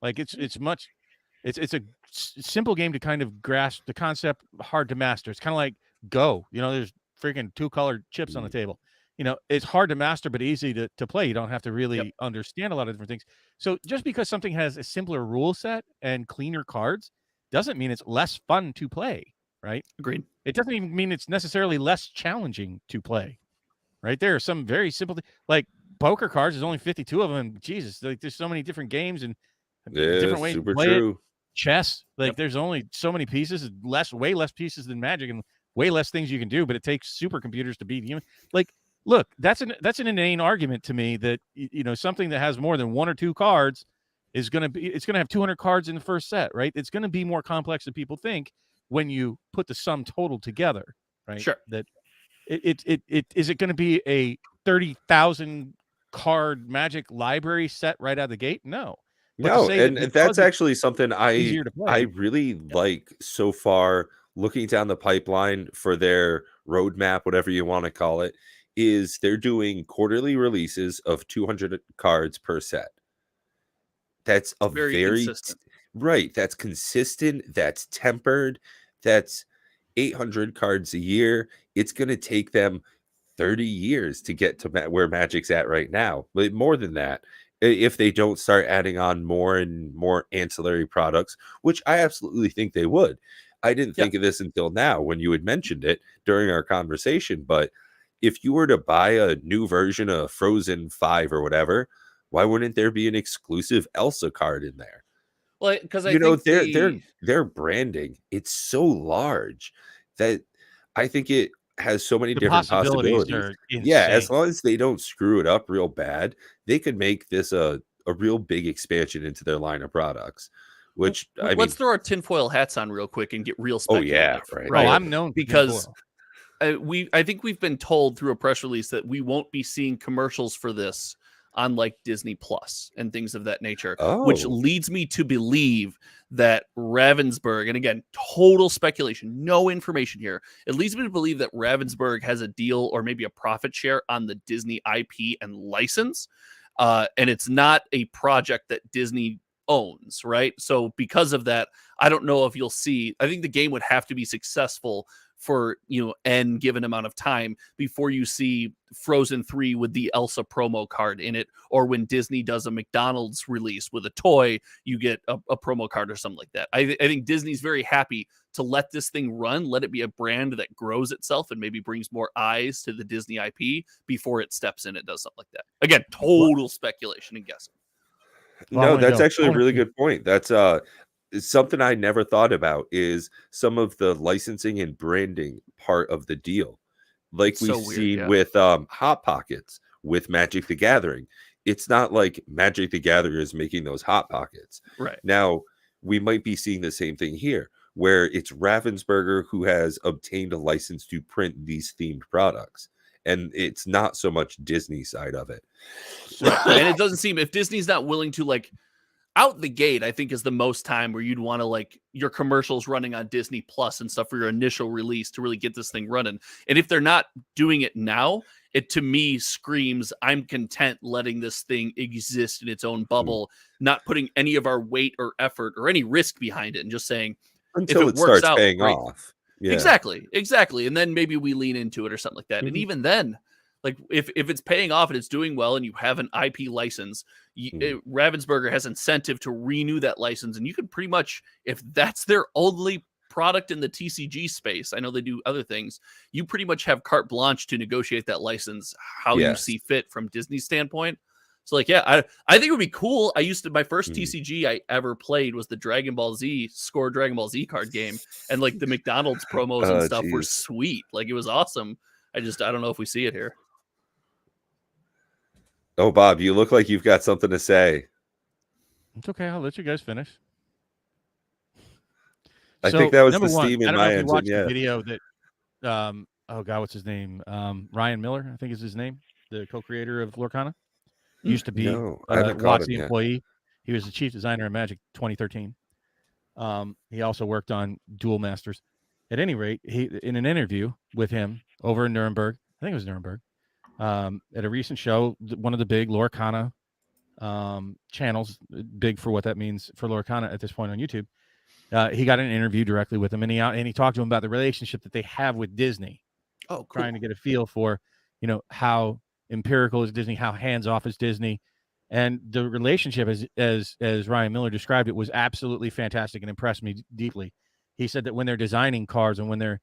Like, it's a simple game to kind of grasp the concept, hard to master. It's kind of like Go. There's freaking 2 colored chips on the table. It's hard to master, but easy to play. You don't have to really understand a lot of different things. So just because something has a simpler rule set and cleaner cards doesn't mean it's less fun to play, right? Agreed. It doesn't even mean it's necessarily less challenging to play, right? There are some very simple like poker cards. There's only 52 of them. And Jesus, like, there's so many different games and different ways to play it. Chess, like, there's only so many pieces, way less pieces than Magic, and way less things you can do, but it takes supercomputers to beat human. Like, look, that's an inane argument to me that something that has more than 1 or 2 cards is going to have 200 cards in the first set, right? It's going to be more complex than people think when you put the sum total together, right? Sure. That is it going to be a 30,000 card Magic library set right out of the gate? No. No, and that's actually something I really like so far, looking down the pipeline for their roadmap, whatever you want to call it, is they're doing quarterly releases of 200 cards per set. That's a very consistent. Right. That's consistent. That's tempered. That's 800 cards a year. It's going to take them 30 years to get to where Magic's at right now, but more than that, if they don't start adding on more and more ancillary products, which I absolutely think they would. I didn't think of this until now when you had mentioned it during our conversation, but if you were to buy a new version of Frozen 5 or whatever, why wouldn't there be an exclusive Elsa card in there? Well, because I think their branding, it's so large that I think it has so many different possibilities. Yeah, as long as they don't screw it up real bad, they could make this a real big expansion into their line of products. Which let's throw our tinfoil hats on real quick and get real speculative. Oh yeah, right. Oh, I'm known because I think we've been told through a press release that we won't be seeing commercials for this on like Disney Plus and things of that nature, which leads me to believe that Ravensburg, and again, total speculation, no information here. It leads me to believe that Ravensburg has a deal or maybe a profit share on the Disney IP and license. And it's not a project that Disney owns, right? So because of that, I don't know if you'll see, I think the game would have to be successful for, n given amount of time before you see Frozen 3 with the Elsa promo card in it, or when Disney does a McDonald's release with a toy, you get a promo card or something like that. I think Disney's very happy to let this thing run, let it be a brand that grows itself and maybe brings more eyes to the Disney IP before it steps in and does something like that. Again, total speculation and guessing. No, that's actually a really good point. That's something I never thought about, is some of the licensing and branding part of the deal. Like we've seen with Hot Pockets, with Magic the Gathering. It's not like Magic the Gathering is making those Hot Pockets. Right. Now, we might be seeing the same thing here, where it's Ravensburger who has obtained a license to print these themed products. And it's not so much Disney side of it. And it doesn't seem, if Disney's not willing to, like, out the gate, I think is the most time where you'd want to, like, your commercials running on Disney Plus and stuff for your initial release to really get this thing running. And if they're not doing it now, it to me screams, I'm content letting this thing exist in its own bubble, not putting any of our weight or effort or any risk behind it, and just saying, until if it starts out, paying great. off. Yeah. Exactly. And then maybe we lean into it or something like that. And even then, like, if it's paying off and it's doing well and you have an IP license, Ravensburger has incentive to renew that license. And you can pretty much, if that's their only product in the TCG space, I know they do other things, you pretty much have carte blanche to negotiate that license how you see fit from Disney's standpoint. So, like, yeah, I think it would be cool. My first TCG I ever played was the Dragon Ball Z card game. And, like, the McDonald's promos and stuff were sweet. Like, it was awesome. I don't know if we see it here. Oh, Bob, you look like you've got something to say. It's okay. I'll let you guys finish. I think that was the steam in my engine. Watched the video that, oh God, what's his name? Ryan Miller, I think is his name, the co-creator of Lorcana. Used to be a WotC employee. He was the chief designer of Magic 2013. He also worked on Duel Masters. At any rate, he, in an interview with him over in Nuremberg, I think it was Nuremberg, at a recent show, one of the big Lorcana channels, big for what that means for Lorcana at this point on YouTube, he got an interview directly with him, and he talked to him about the relationship that they have with Disney. Oh, cool. Trying to get a feel for, how empirical is Disney, how hands-off is Disney. And the relationship, as Ryan Miller described it, was absolutely fantastic and impressed me deeply. He said that when they're designing cards and when they're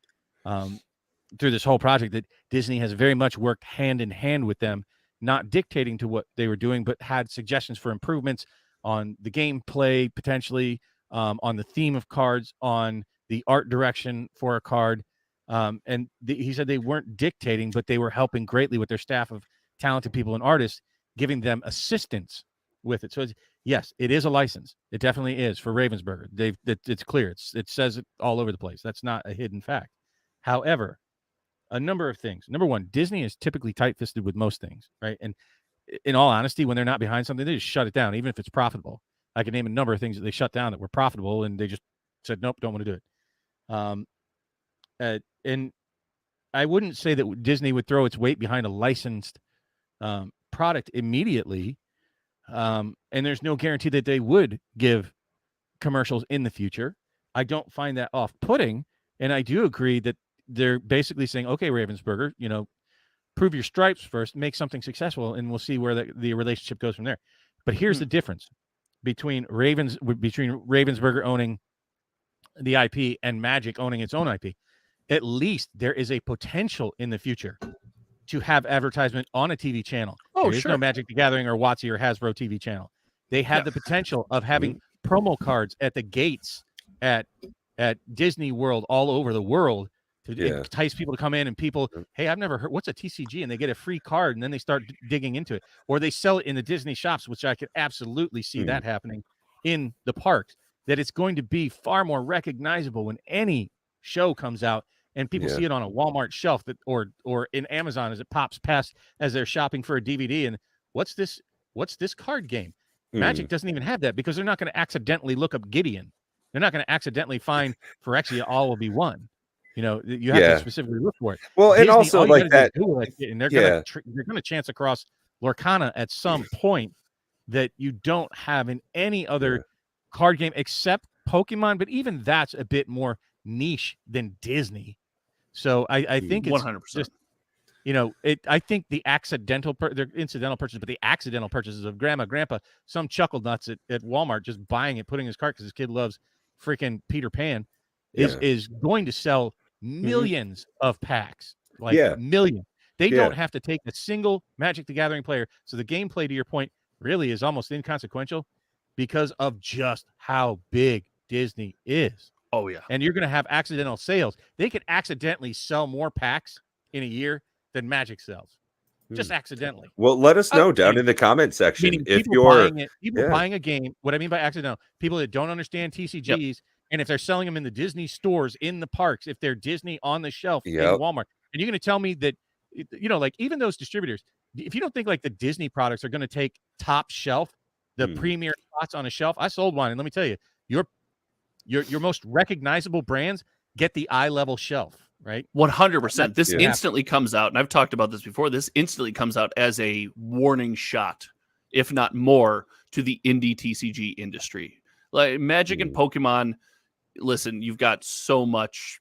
through this whole project, that Disney has very much worked hand in hand with them, not dictating to what they were doing, but had suggestions for improvements on the gameplay, potentially on the theme of cards, on the art direction for a card. And he said they weren't dictating, but they were helping greatly with their staff of talented people and artists, giving them assistance with it. So yes, it is a license. It definitely is for Ravensburger. It's clear. It says it all over the place. That's not a hidden fact. However, a number of things. Number one, Disney is typically tight-fisted with most things, right? And in all honesty, when they're not behind something, they just shut it down, even if it's profitable. I can name a number of things that they shut down that were profitable, and they just said, nope, don't want to do it. And I wouldn't say that Disney would throw its weight behind a licensed product immediately. And there's no guarantee that they would give commercials in the future. I don't find that off-putting. And I do agree that they're basically saying, okay, Ravensburger, prove your stripes first, make something successful, and we'll see where the relationship goes from there. But here's the difference between Ravensburger owning the IP and Magic owning its own IP. At least there is a potential in the future to have advertisement on a TV channel. There is no Magic the Gathering or WotC or Hasbro TV channel. They have the potential of having promo cards at the gates at Disney World all over the world to entice people to come in, and people, hey, I've never heard, what's a TCG? And they get a free card, and then they start digging into it. Or they sell it in the Disney shops, which I could absolutely see that happening in the parks, that it's going to be far more recognizable when any show comes out and people see it on a Walmart shelf or in Amazon as it pops past as they're shopping for a DVD. And what's this card game? Magic doesn't even have that, because they're not going to accidentally look up Gideon. They're not going to accidentally find Phyrexia all will be one. You have to specifically look for it. Well, Disney, and also like that, and they're going to chance across Lorcana at some point that you don't have in any other card game except Pokemon, but even that's a bit more niche than Disney. So I think it's 100%. just, I think the they're incidental purchases, but the accidental purchases of grandpa, some chuckle nuts at Walmart just buying it, putting in his cart because his kid loves freaking Peter Pan, is going to sell millions of packs, like millions. They don't have to take a single Magic the Gathering player. So the gameplay, to your point, really is almost inconsequential because of just how big Disney is. Oh, yeah. And you're going to have accidental sales. They could accidentally sell more packs in a year than Magic sells. Just accidentally. Well, let us know down in the comment section if you're buying a game. What I mean by accidental, people that don't understand TCGs, and if they're selling them in the Disney stores, in the parks, if they're Disney on the shelf in Walmart, and you're going to tell me that, like even those distributors, if you don't think like the Disney products are going to take top shelf, the premier spots on a shelf, I sold one, and let me tell you, your most recognizable brands get the eye level shelf, right? 100%. This instantly comes out, and I've talked about this before. This instantly comes out as a warning shot, if not more, to the indie TCG industry. Like Magic and Pokemon, listen, you've got so much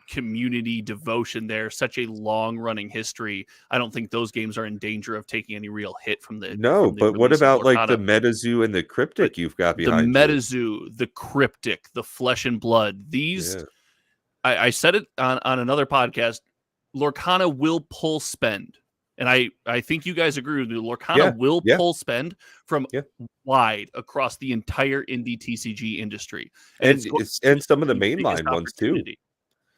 community devotion there, such a long running history. I don't think those games are in danger of taking any real hit from the but what about like the MetaZoo and the Cryptic you've got behind the MetaZoo, the Cryptic, the Flesh and Blood? These I said it on another podcast. Lorcana will pull spend, and I think you guys agree with me. Lorcana will pull spend from wide across the entire indie TCG industry, and some of the mainline ones too.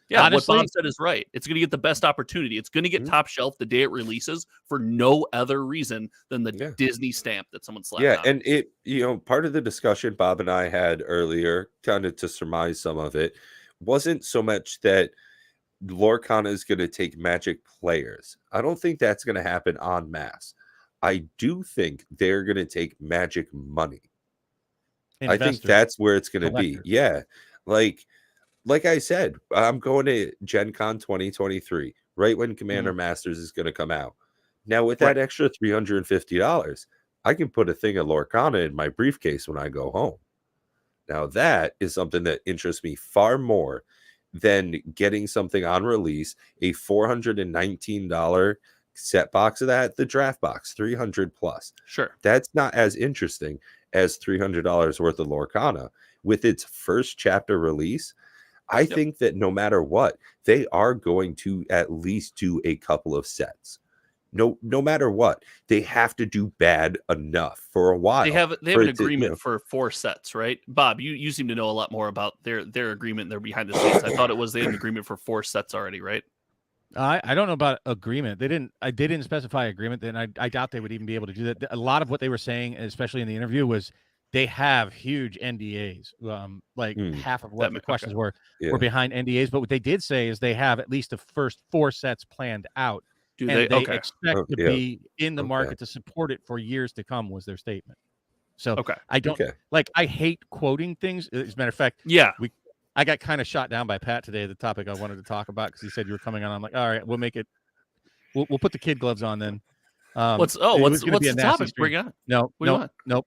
Yeah, honestly, what Bob said is right. It's going to get the best opportunity. It's going to get top shelf the day it releases for no other reason than the Disney stamp that someone slapped on. And it, part of the discussion Bob and I had earlier, kind of to surmise some of it, wasn't so much that Lorcana is going to take Magic players. I don't think that's going to happen en masse. I do think they're going to take Magic money. I think that's where it's going to be. Yeah. Like I said, I'm going to Gen Con 2023, right when Commander Masters is going to come out. Now, with that extra $350, I can put a thing of Lorcana in my briefcase when I go home. Now, that is something that interests me far more than getting something on release, a $419 set box of that, the draft box, $300 plus. Sure. That's not as interesting as $300 worth of Lorcana. With its first chapter release, I think that no matter what, they are going to at least do a couple of sets. No matter what, they have to do bad enough for a while. They have an agreement for 4 sets, right? Bob, you seem to know a lot more about their agreement. They're behind the scenes. I thought it was they had an agreement for 4 sets already, right? I don't know about agreement. They didn't specify agreement. Then I doubt they would even be able to do that. A lot of what they were saying, especially in the interview, was they have huge NDAs. Half of what the questions were behind NDAs. But what they did say is they have at least the first 4 sets planned out. They expect to be in the market to support it for years to come, was their statement. So I don't I hate quoting things. As a matter of fact, I got kind of shot down by Pat today, the topic I wanted to talk about, because he said you were coming on. I'm like, all right, we'll make it. We'll put the kid gloves on then. What's the topic? Bring it on. No,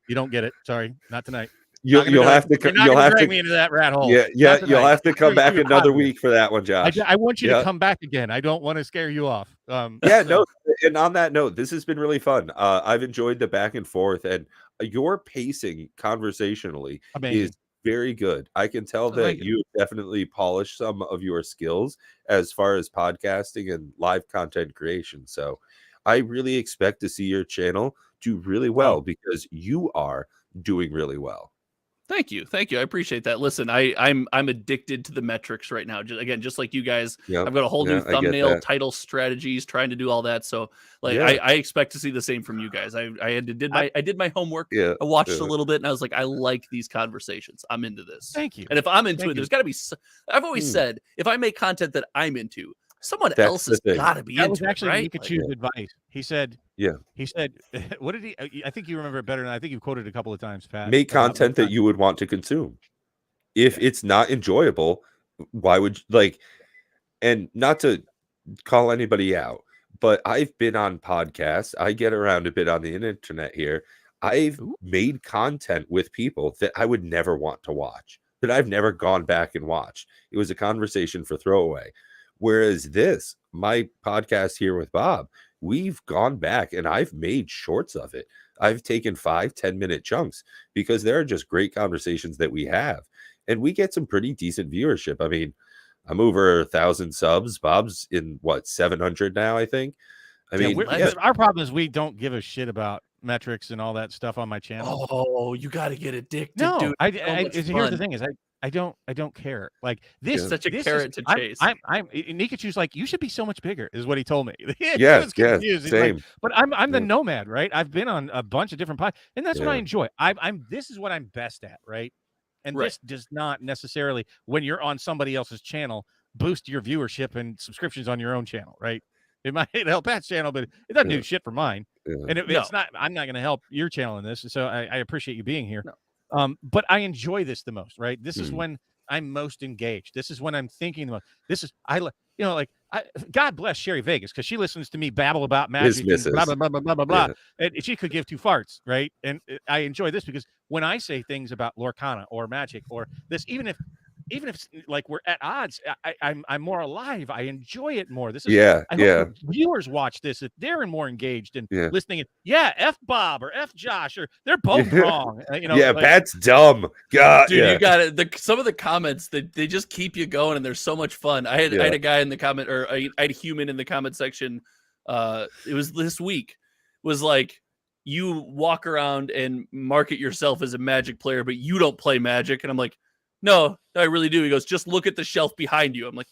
you don't get it. Sorry, not tonight. You'll have to drag me into that rat hole. You'll have to come back another week for that one, Josh. I want you to come back again. I don't want to scare you off. And on that note, this has been really fun. I've enjoyed the back and forth, and your pacing conversationally is very good. I can tell that you definitely polished some of your skills as far as podcasting and live content creation. So I really expect to see your channel do really well because you are doing really well. Thank you. I appreciate that. Listen, I'm addicted to the metrics right now. Just like you guys, I've got a whole new thumbnail, title strategies, trying to do all that. So I expect to see the same from you guys. I did my homework. I watched a little bit, and I was like, I like these conversations. I'm into this. Thank you. And if I'm into it, there's got to be. I've always said, if I make content that I'm into, someone else has got to be into it. That was actually Pikachu's advice. He said, what did he? I think you remember it better than I think you quoted a couple of times, Pat. Make content that you would want to consume. If it's not enjoyable, why would and not to call anybody out, but I've been on podcasts. I get around a bit on the internet here. I've made content with people that I would never want to watch, that I've never gone back and watched. It was a conversation for throwaway. Whereas this, my podcast here with Bob, we've gone back and I've made shorts of it. I've taken 5-10 minute chunks because there are just great conversations that we have. And we get some pretty decent viewership. I mean, I'm over 1,000 subs. Bob's in what, 700 now, I think. I mean, our problem is we don't give a shit about metrics and all that stuff on my channel. Oh, you got to get addicted. No, dude. Here's the thing: is I don't care. Like this, such a carrot to chase. I'm Nikachu's like, you should be so much bigger, is what he told me. Yeah, same. Like, but I'm the nomad, right? I've been on a bunch of different podcasts, and that's what I enjoy. This is what I'm best at, right? And this does not necessarily, when you're on somebody else's channel, boost your viewership and subscriptions on your own channel, right? It might help Pat's channel, but it doesn't do shit for mine. And it's not. I'm not going to help your channel in this. So I appreciate you being here. No. But I enjoy this the most, right? This is when I'm most engaged. This is when I'm thinking the most. This is God bless Sherry Vegas, because she listens to me babble about magic and blah blah blah blah blah blah blah. And she could give two farts, right? And I enjoy this because when I say things about Lorcana or magic or this, even if like we're at odds, I'm more alive. I enjoy it more. This is I hope viewers watch this if they're more engaged and listening. F Bob or F Josh, or they're both wrong. Pat's dumb. God, dude, you got it. Some of the comments they just keep you going, and they're so much fun. I had a guy in the comment, or I had a human in the comment section. It was this week. Was like, you walk around and market yourself as a Magic player, but you don't play Magic, and I'm like, no, I really do. He goes, just look at the shelf behind you. I'm like,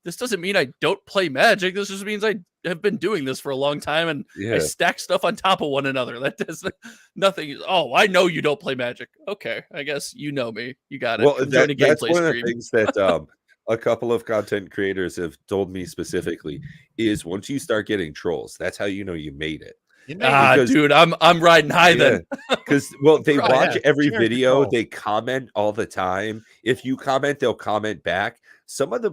this doesn't mean I don't play Magic. This just means I have been doing this for a long time, and I stack stuff on top of one another. That does nothing. Oh, I know you don't play Magic. Okay, I guess you know me. You got it. Well, that's one of the things that a couple of content creators have told me specifically is once you start getting trolls, that's how you know you made it. Dude, I'm riding high then. Because they watch every video, they comment all the time. If you comment, they'll comment back. Some of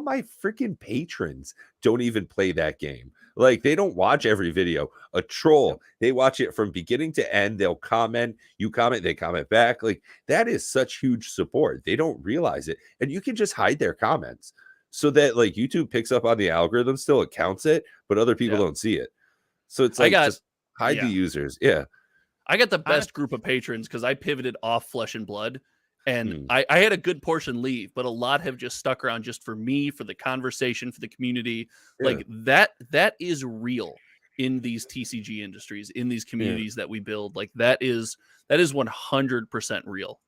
my freaking patrons don't even play that game. Like, they don't watch every video. A troll, they watch it from beginning to end. They'll comment, you comment, they comment back. Like, that is such huge support. They don't realize it. And you can just hide their comments so that, like, YouTube picks up on the algorithm still, it counts it, but other people don't see it. So it's like, just hide the users. I got the best group of patrons because I pivoted off Flesh and Blood, and I had a good portion leave, but a lot have just stuck around just for me, for the conversation, for the community. Like that is real in these TCG industries, in these communities that we build. Like that is 100% real.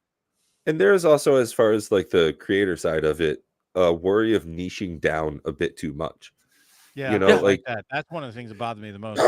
And there is also, as far as like the creator side of it, a worry of niching down a bit too much. Yeah, you know, like that. That's one of the things that bother me the most.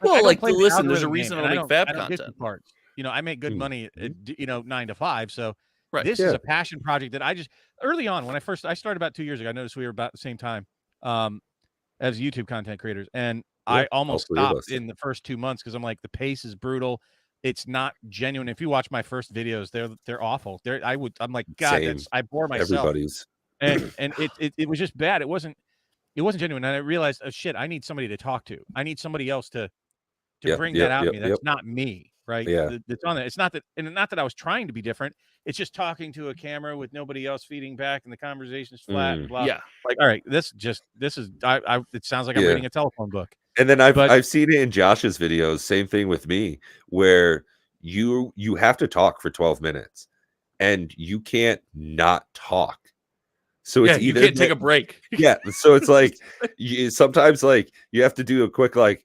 Well, like, listen, there's a reason I don't make fab content. Parts. I make good money, 9 to 5. So this is a passion project that I just, early on when I started about 2 years ago, I noticed we were about the same time as YouTube content creators. And I almost stopped in the first 2 months because I'm like, the pace is brutal. It's not genuine. If you watch my first videos, they're awful. I'm like, God, I bore myself. Everybody's. And it was just bad. It wasn't genuine. And I realized, oh shit, I need somebody to talk to. I need somebody else to bring that out to me. That's not me, right? It's on there. It's not that, and not that I was trying to be different. It's just talking to a camera with nobody else feeding back, and the conversation's flat. And blah. Yeah. Like, all right, this is. It sounds like I'm reading a telephone book. And then I've seen it in Josh's videos. Same thing with me, where you have to talk for 12 minutes, and you can't not talk. So it's either you can't take a break. So it's like sometimes like you have to do a quick like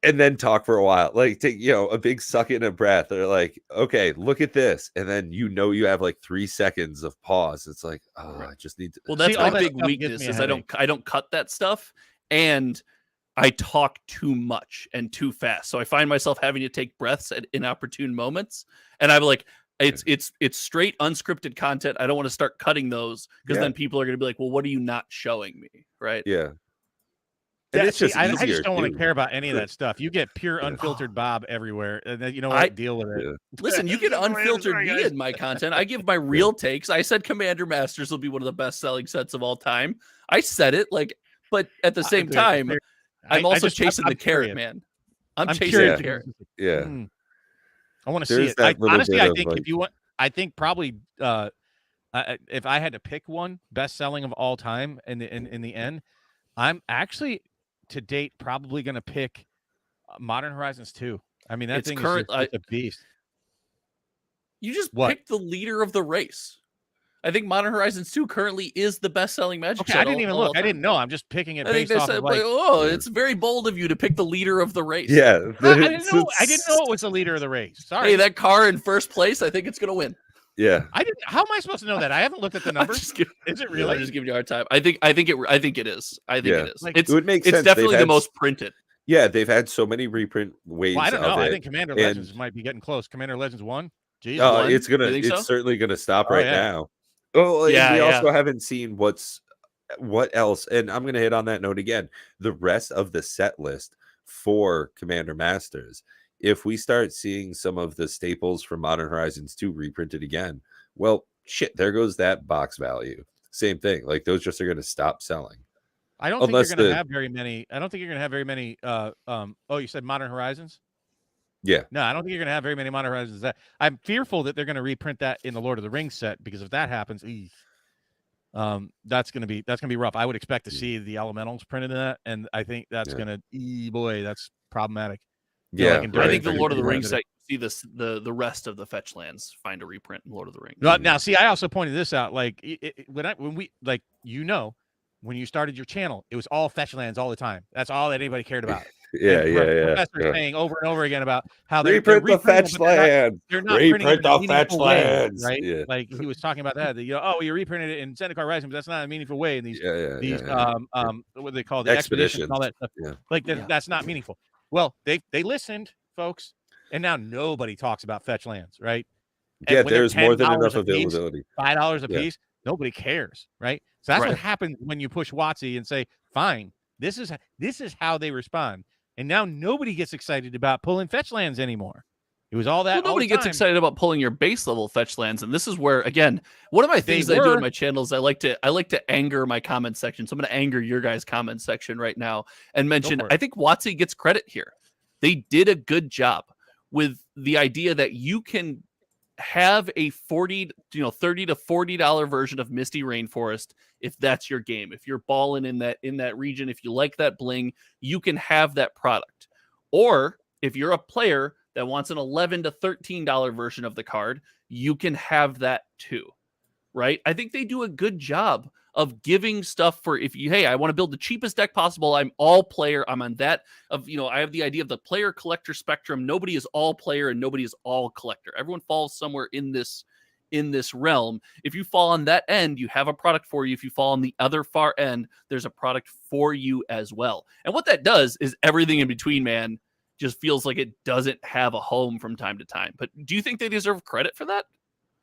and then talk for a while. Like take a big suck in a breath. Or like, okay, look at this. And then you have like 3 seconds of pause. It's like, I just need to. Well, that's my big weakness is I don't cut that stuff, and I talk too much and too fast. So I find myself having to take breaths at inopportune moments. And I'm like, it's straight unscripted content. I don't want to start cutting those because then people are going to be like, well, what are you not showing me? Right. Yeah. And it's just I just don't want to care about any of that stuff. You get pure unfiltered Bob everywhere. And then, I deal with it. Listen, you get unfiltered me in my content. I give my real takes. I said Commander Masters will be one of the best selling sets of all time. I said it but at the same time, I'm also chasing the carrot, man. I'm chasing the carrot. Yeah. I want to There see is it. that little Honestly, bit I of, think like, if you want, I think probably if I had to pick one best selling of all time in the end, I'm actually to date probably going to pick Modern Horizons 2. I mean, that It's thing is current. it's a beast. You just What? picked the leader of the race. I think Modern Horizons 2 currently is the best-selling Magic Okay, set. I didn't even of look. all I time. didn't know. I'm just picking it I think based off said, of like. it's very bold of you to pick the leader of the race. yeah. I didn't know. I didn't know it was the leader of the race. Sorry. Hey, that car in first place, I think it's going to win. Yeah. I didn't. How am I supposed to know that? I haven't looked at the numbers. Is it really? I'm just giving you a hard time. I think it is. I think it is. Like, It's It would make it's sense. definitely They've the had most printed. Yeah, they've had so many reprint waves Well, I don't of know. it. I think Commander Legends might be getting close. Commander Legends 1? Jeez. One? It's You think so? certainly gonna stop Oh, right yeah. now. Oh, and Yeah, we yeah. also haven't seen what else. And I'm gonna hit on that note again. The rest of the set list for Commander Masters. If we start seeing some of the staples from Modern Horizons 2 reprinted again, well, shit, there goes that box value. Same thing. Like those just are gonna stop selling. I don't think you're going to have very many. I don't think you're going to have very many. Oh, you said Modern Horizons? Yeah. No, I don't think you're going to have very many Modern Horizons. That I'm fearful that they're going to reprint that in the Lord of the Rings set, because if that happens, that's going to be rough. I would expect to see the elementals printed in that, and I think that's going to boy, that's problematic. Yeah, like I think the Lord of the Rings set, see the rest of the fetch lands find a reprint in Lord of the Rings. Now, see, I also pointed this out. Like when we when you started your channel, it was all fetch lands all the time. That's all that anybody cared about. Professor saying over and over again about how they reprint the fetch land. They're not reprint printing the fetch lands, right? Yeah. Like he was talking about that. You reprinted it in Zendikar Rising, but that's not a meaningful way. In these what they call the expeditions and all that stuff. Yeah. Like that's not meaningful. Well, they listened, folks, and now nobody talks about fetch lands, right? Yeah, there's more than enough availability. $5 a piece. Nobody cares, right? So that's what happens when you push WotC and say, "Fine, this is how they respond." And now nobody gets excited about pulling fetch lands anymore. It was all that. Well, nobody gets excited about pulling your base level fetch lands, and this is where, again, one of my things I do on my channel is I like to anger my comment section. So I'm going to anger your guys' comment section right now and mention I think WotC gets credit here. They did a good job with the idea that you can have a $30 to $40 version of Misty Rainforest if that's your game. If you're balling in that region, if you like that bling, you can have that product. Or if you're a player that wants an $11 to $13 version of the card, you can have that too. Right? I think they do a good job of giving stuff for I want to build the cheapest deck possible. I'm all player. I'm on that I have the idea of the player collector spectrum. Nobody is all player and nobody is all collector. Everyone falls somewhere in this realm. If you fall on that end, you have a product for you. If you fall on the other far end, there's a product for you as well. And what that does is everything in between, man, just feels like it doesn't have a home from time to time. But do you think they deserve credit for that?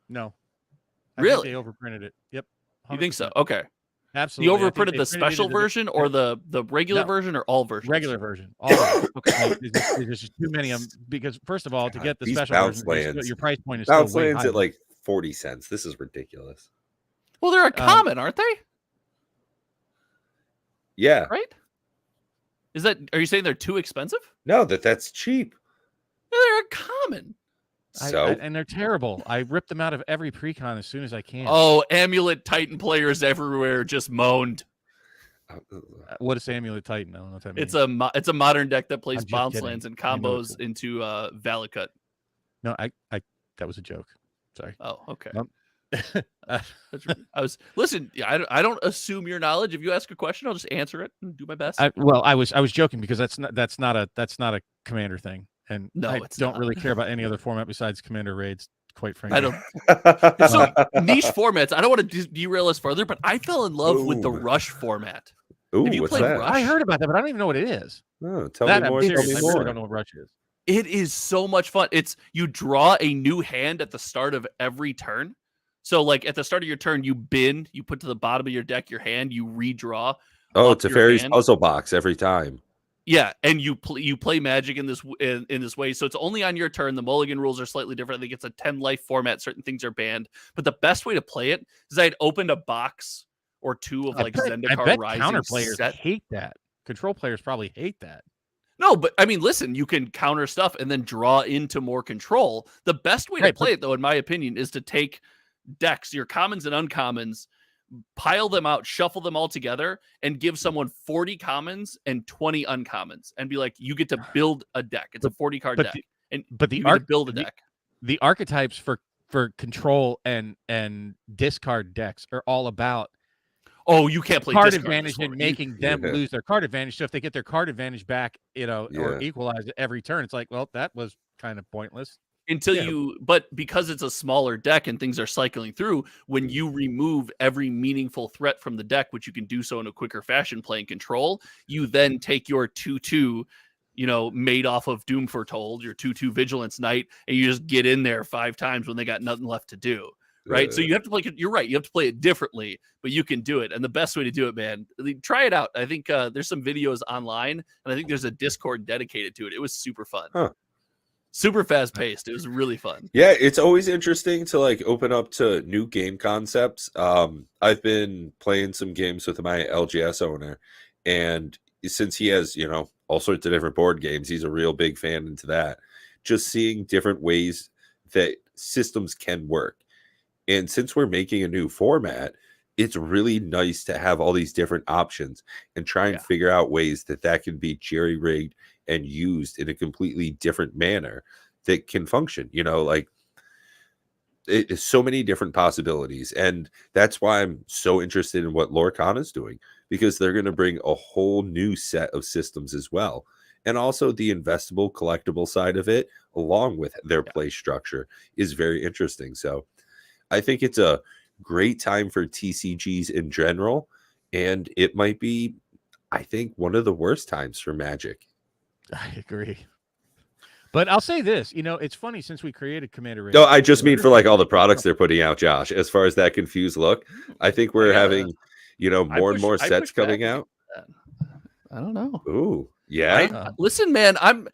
No. Really? They overprinted it. Yep. 100%. You think so? Okay. Absolutely. You overprinted the special version or the regular version or all versions? Regular version. All of it. Okay. There's just too many of them because, first of all, to get the special version, your price point is still way high. At like 40 cents. This is ridiculous. Well, they're a common, aren't they? Yeah. Right? Are you saying they're too expensive? No, that's cheap. No, they're a common. And they're terrible. I rip them out of every precon as soon as I can. Oh, Amulet Titan players everywhere just moaned. What is Amulet Titan? I don't know what that means. It's a modern deck that plays bounce lands and combos into Valakut. No, that was a joke. Sorry. Oh, okay. That's listen. I don't assume your knowledge. If you ask a question, I'll just answer it and do my best. I was joking because that's not a commander thing, and I don't really care about any other format besides commander raids. Quite frankly, I don't. So niche formats. I don't want to derail us further, but I fell in love with the Rush format. Ooh, have you what's played that? Rush? I heard about that, but I don't even know what it is. Oh, tell me more. I really don't know what Rush is. It is so much fun. You draw a new hand at the start of every turn. So, like at the start of your turn, you put to the bottom of your deck your hand, you redraw. Oh, it's a fairies puzzle box every time. Yeah, and you play Magic in this way. So it's only on your turn. The Mulligan rules are slightly different. I think it's a 10 life format. Certain things are banned, but the best way to play it is I'd opened a box or two of Zendikar Rising. Counter players hate that. Control players probably hate that. No, but I mean, listen, you can counter stuff and then draw into more control. The best way to Right, play it, though, in my opinion, is to take decks, your commons and uncommons, pile them out, shuffle them all together, and give someone 40 commons and 20 uncommons, and be like, you get to build a deck. It's a 40 card deck, and but you get to build a deck. The archetypes for control and discard decks are all about Oh, you can't play card discard advantage and making them lose their card advantage. So if they get their card advantage back, or equalize it every turn, it's like, well, that was kind of pointless. But because it's a smaller deck and things are cycling through, when you remove every meaningful threat from the deck, which you can do so in a quicker fashion playing control, you then take your 2/2, made off of Doom Foretold, your 2/2 Vigilance Knight, and you just get in there 5 times when they got nothing left to do. Right. So you have to play. You're right. You have to play it differently, but you can do it. And the best way to do it, man, try it out. I think there's some videos online, and I think there's a Discord dedicated to it. It was super fun. Super fast paced. It was really fun. Yeah, it's always interesting to like open up to new game concepts. I've been playing some games with my LGS owner, and since he has, all sorts of different board games, he's a real big fan into that. Just seeing different ways that systems can work. And since we're making a new format, it's really nice to have all these different options and try and figure out ways that can be jerry-rigged and used in a completely different manner that can function. Like it's so many different possibilities. And that's why I'm so interested in what Lorcan is doing, because they're going to bring a whole new set of systems as well. And also the investable, collectible side of it, along with their play structure, is very interesting. So I think it's a great time for TCGs in general, and it might be, I think, one of the worst times for Magic. I agree. But I'll say this, it's funny, since we created Commander Raid. No, I just mean for like all the products they're putting out, Josh. As far as that confused look, I think we're having, more and more sets coming out. I don't know. Ooh, yeah. Listen, man, I'm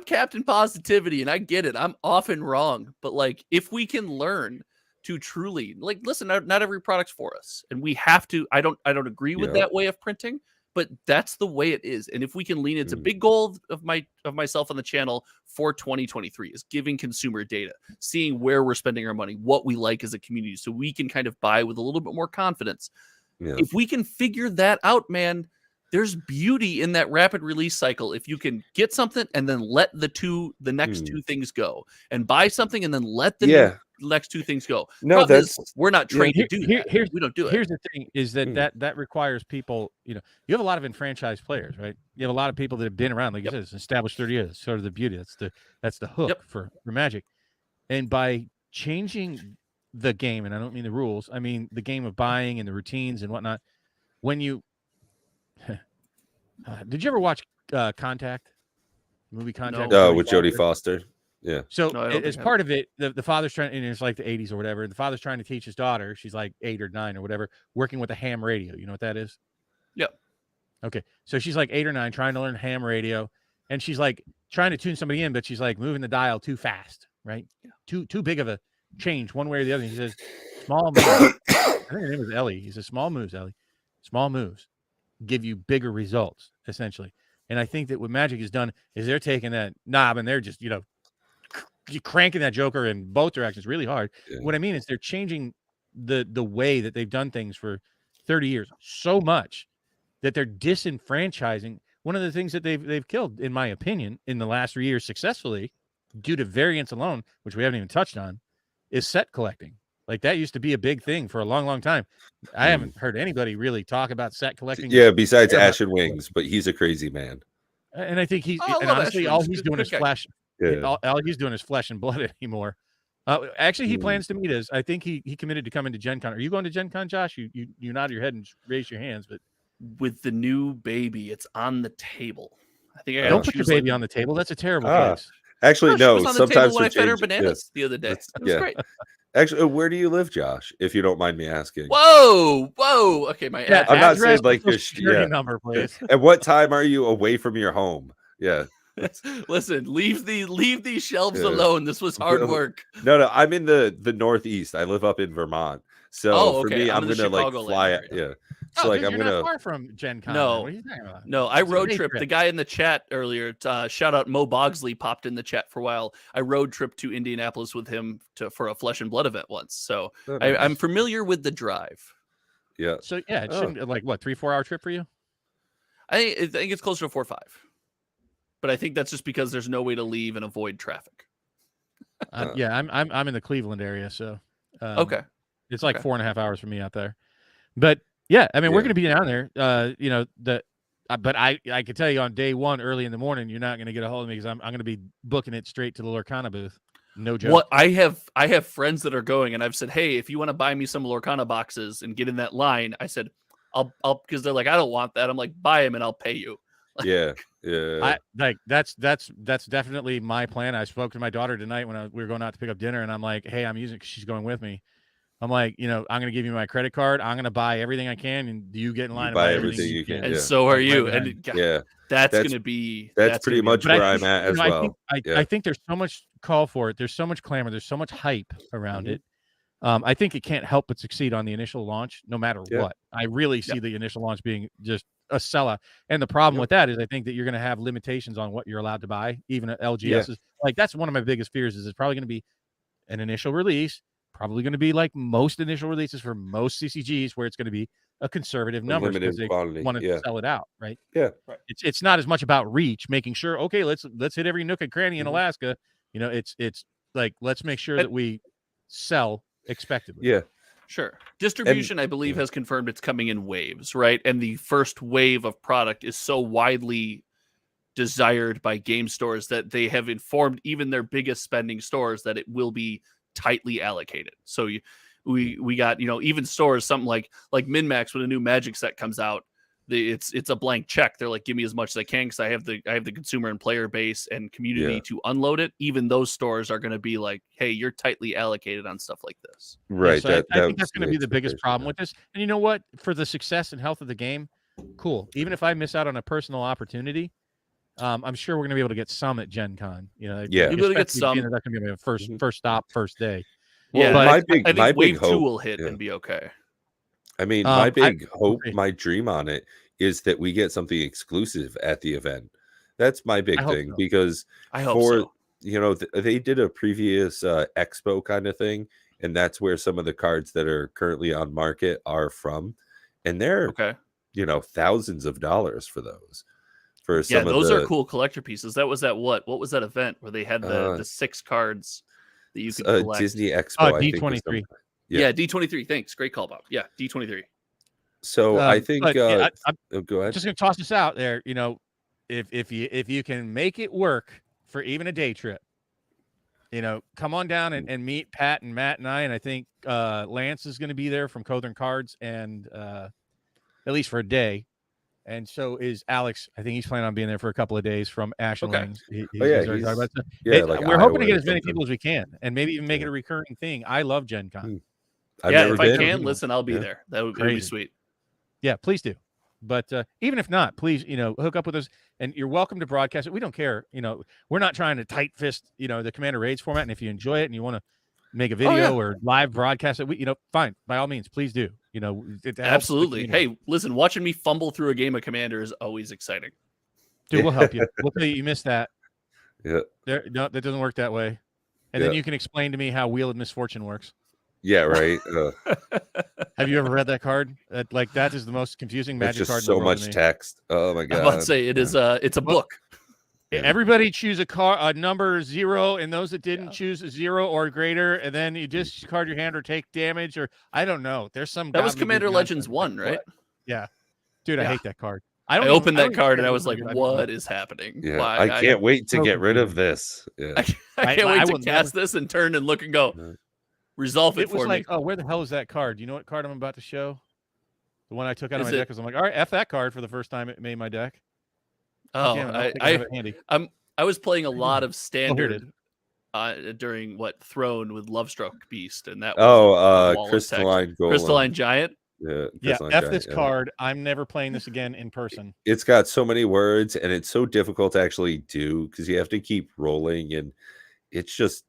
Captain Positivity, and I get it. I'm often wrong, but like, if we can learn to truly, like, listen, not every product's for us, and we have to. I don't agree with that way of printing, but that's the way it is. And if we can lean, it's a big goal of myself on the channel for 2023 is giving consumer data, seeing where we're spending our money, what we like as a community, so we can kind of buy with a little bit more confidence. Yeah. If we can figure that out, man, there's beauty in that rapid release cycle. If you can get something and then let the next two things go, and buy something and then let the next two things go. No, we're not trained to do that. We don't do it. Here's the thing: is that requires people. You have a lot of enfranchised players, right? You have a lot of people that have been around, like you said, it's established 30 years. Sort of the beauty. That's the hook for Magic. And by changing the game, and I don't mean the rules, I mean the game of buying and the routines and whatnot. When you did you ever watch Contact? Movie Contact? No, with Jodie Foster. Yeah. So as part of it, the father's trying, and it's like the 80s or whatever. The father's trying to teach his daughter, she's like 8 or 9 or whatever, working with a ham radio. You know what that is? Yep. Okay. So she's like 8 or 9 trying to learn ham radio, and she's like trying to tune somebody in, but she's like moving the dial too fast, right? Yeah. Too big of a change one way or the other. And he says, small moves. I think her name was Ellie. He says, small moves, Ellie. Small moves give you bigger results, essentially. And I think that what Magic has done is they're taking that knob and they're just, cranking that joker in both directions really hard. Yeah. What I mean is they're changing the way that they've done things for 30 years so much that they're disenfranchising. One of the things that they've killed, in my opinion, in the last 3 years successfully, due to variance alone, which we haven't even touched on, is set collecting. Like, that used to be a big thing for a long, long time. I haven't heard anybody really talk about set collecting. Yeah, besides Ashen Wings, but he's a crazy man. And I think honestly, all he's doing is flesh. Yeah. All he's doing is flesh and blood anymore. Actually, he plans to meet us. I think he committed to coming to Gen Con. Are you going to Gen Con, Josh? You nod your head and raise your hands, but with the new baby, it's on the table. I think I don't put your baby on the table. That's a terrible case. Actually, no. Sometimes when I fed her bananas the other day. It was great. Actually, where do you live, Josh? If you don't mind me asking. Whoa. Okay, my address. I'm not saying like your security number, please. And what time are you away from your home? Yeah. Listen, leave these shelves alone. This was hard work. No, I'm in the Northeast. I live up in Vermont. So for me, I'm gonna like fly. Yeah. So Oh, like dude, I'm you're not gonna far from Gen Con. No. Then. What are you talking about? No, I It's a road day trip. trip. The guy in the chat earlier, shout out Mo Bogsley, popped in the chat for a while. I road trip to Indianapolis with him for a Flesh and Blood event once, so Oh, I'm nice. familiar with the drive. Yeah. So yeah, it Oh. shouldn't like what 3-4 hour trip for you. I think it's closer to 4 or 5, but I think that's just because there's no way to leave and avoid traffic. Yeah, I'm in the Cleveland area, so Okay, it's like Okay. 4.5 hours from me out there. But yeah, I mean, we're Yeah. going to be down there. But I can tell you on day one, early in the morning, you're not going to get a hold of me because I'm going to be booking it straight to the Lorcana booth. No joke. What I have friends that are going, and I've said, hey, if you want to buy me some Lorcana boxes and get in that line, I said, I'll because they're like, I don't want that. I'm like, buy them and I'll pay you. Yeah. That's definitely my plan. I spoke to my daughter tonight when we were going out to pick up dinner, and I'm like, hey, I'm using. She's going with me. I'm like, I'm going to give you my credit card. I'm going to buy everything I can, and you get in line and buy everything you can. And yeah. so are you. Right And Yeah. that's going to be that's pretty much where I'm at as well. I think there's so much call for it. There's so much clamor. There's so much hype around it. I think it can't help but succeed on the initial launch, no matter what. I really see the initial launch being just a sellout. And the problem with that is I think that you're going to have limitations on what you're allowed to buy, even at LGS's. Like that's one of my biggest fears is it's probably going to be an initial release, probably going to be like most initial releases for most CCGs where it's going to be a conservative number because they want to sell it out, right? Yeah. Right. It's not as much about reach, making sure, okay, let's hit every nook and cranny in Alaska. It's like, let's make sure that we sell expectedly. Yeah. Sure. Distribution, I believe, has confirmed it's coming in waves, right? And the first wave of product is so widely desired by game stores that they have informed even their biggest spending stores that it will be tightly allocated. So we got, even stores, something like MinMax, when a new Magic set comes out, it's a blank check. They're like, give me as much as I can because I have the consumer and player base and community to unload it. Even those stores are going to be like, hey, you're tightly allocated on stuff like this. Right. So I think that's going to be the biggest problem with this. And you know what? For the success and health of the game, cool. Even if I miss out on a personal opportunity, I'm sure we're going to be able to get some at Gen Con. You'll be able to get some. That's going to be my first stop, first day. Well, I think my wave big hope 2 will hit and be okay. I mean, my big hope, my dream on it is that we get something exclusive at the event. That's my big thing because I hope so. They did a previous expo kind of thing, and that's where some of the cards that are currently on market are from, and they're thousands of dollars for those. For some those are cool collector pieces. That was what was that event where they had the 6 cards that you could collect? Disney Expo. D23. Yeah, D23. Thanks. Great call, Bob. Yeah, D23. So I think go ahead. Just gonna toss this out there. If you can make it work for even a day trip, come on down and meet Pat and Matt and I. And I think Lance is going to be there from Cothern Cards, and at least for a day. And so is Alex. I think he's planning on being there for a couple of days from Ashland Lanes. We're hoping to get as many people as we can, and maybe even make it a recurring thing. I love Gen Con. If I can, listen, I'll be there. That would be sweet. Yeah, please do. But even if not, please, hook up with us, and you're welcome to broadcast it. We don't care. We're not trying to tight fist, the Commander Raids format. And if you enjoy it and you want to make a video or live broadcast it, fine, by all means, please do. Absolutely. Hey, listen, watching me fumble through a game of Commander is always exciting. Dude, we'll help you. We'll tell you missed that. Yeah. No, that doesn't work that way. And then you can explain to me how Wheel of Misfortune works. Yeah, right. Have you ever read that card? That is the most confusing Magic card. It's just so much text. Oh my god! I'm about to say it is. It's a book. Everybody choose a number 0, and those that didn't choose a 0 or greater, and then you discard your hand or take damage, or I don't know. There's some. That was Commander Legends 1, right? Yeah, dude, I hate that card. I opened that card and I was like, "What is happening?" Yeah, I can't wait to get rid of this. Yeah. I can't wait to cast this and turn and look and go. Resolve it for me. It was like, oh, where the hell is that card? Do you know what card I'm about to show? The one I took out of my deck, because I'm like, all right, F that card for the first time it made my deck. Oh, handy. I was playing a lot of standard during Throne with Lovestruck Beast, and that was Crystalline Giant. Yeah, F this card. I'm never playing this again in person. It's got so many words, and it's so difficult to actually do because you have to keep rolling, and it's just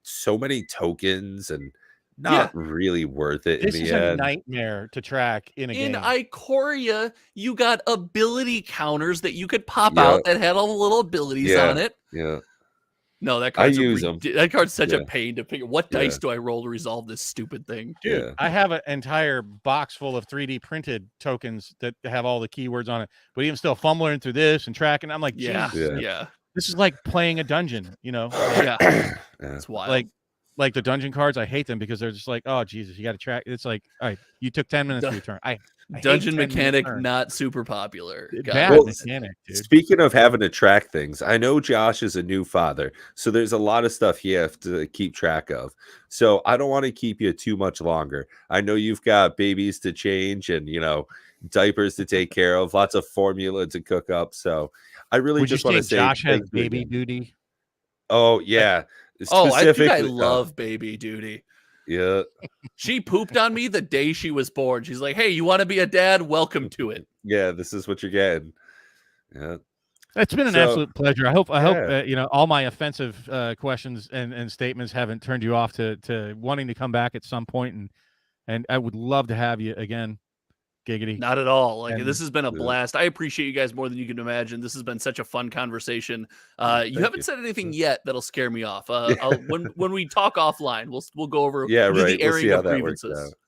so many tokens, and not really worth it This in is the a end. nightmare to track in a In game. Ikoria, you got ability counters that you could pop Yeah. out that had all the little abilities on it. Yeah. No, that I card's use them. that card's such a Yeah. pain to figure. What dice do I roll to resolve this stupid thing? Dude, Yeah. I have an entire box full of 3D printed tokens that have all the keywords on it, but even still fumbling through this and tracking. I'm like, Yeah, Jesus, yeah, this is like playing a dungeon, you know? yeah. Yeah. It's wild. Like the dungeon cards, I hate them because they're just like, oh Jesus, you got to track. It's like, all right, you took 10 minutes for your turn. I hate Dungeon 10-minute mechanic turns. not super popular. Bad Well, mechanic, dude. Speaking of having to track things, I know Josh is a new father, so there's a lot of stuff he has to keep track of. So I don't want to keep you too much longer. I know you've got babies to change and, you know, diapers to take care of, lots of formula to cook up. So I really Would you just want say to say Josh has thank you baby again. duty? Oh yeah. Oh, I think I Specifically- love baby duty. Yeah. She pooped on me the day she was born. She's like, "Hey, you want to be a dad? Welcome to it." Yeah, this is what you're getting. Yeah. It's been an So, absolute pleasure. I hope yeah. you know, all my offensive questions and statements haven't turned you off to wanting to come back at some point, and I would love to have you again, Giggity. Not at all. Like, And- this has been a Yeah. blast. I appreciate you guys more than you can imagine. This has been such a fun conversation. You Thank haven't you. said anything yet that'll scare me off. When we talk offline, we'll go over Yeah, we'll do right. the We'll airing see how of that works grievances. out.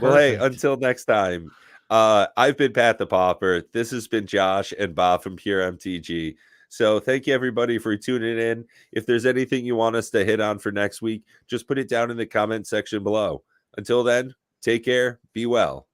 Well, hey, Perfect. until next time, I've been Pat the Pauper. This has been Josh and Bob from Pure MTG. So thank you, everybody, for tuning in. If there's anything you want us to hit on for next week, just put it down in the comment section below. Until then, take care. Be well.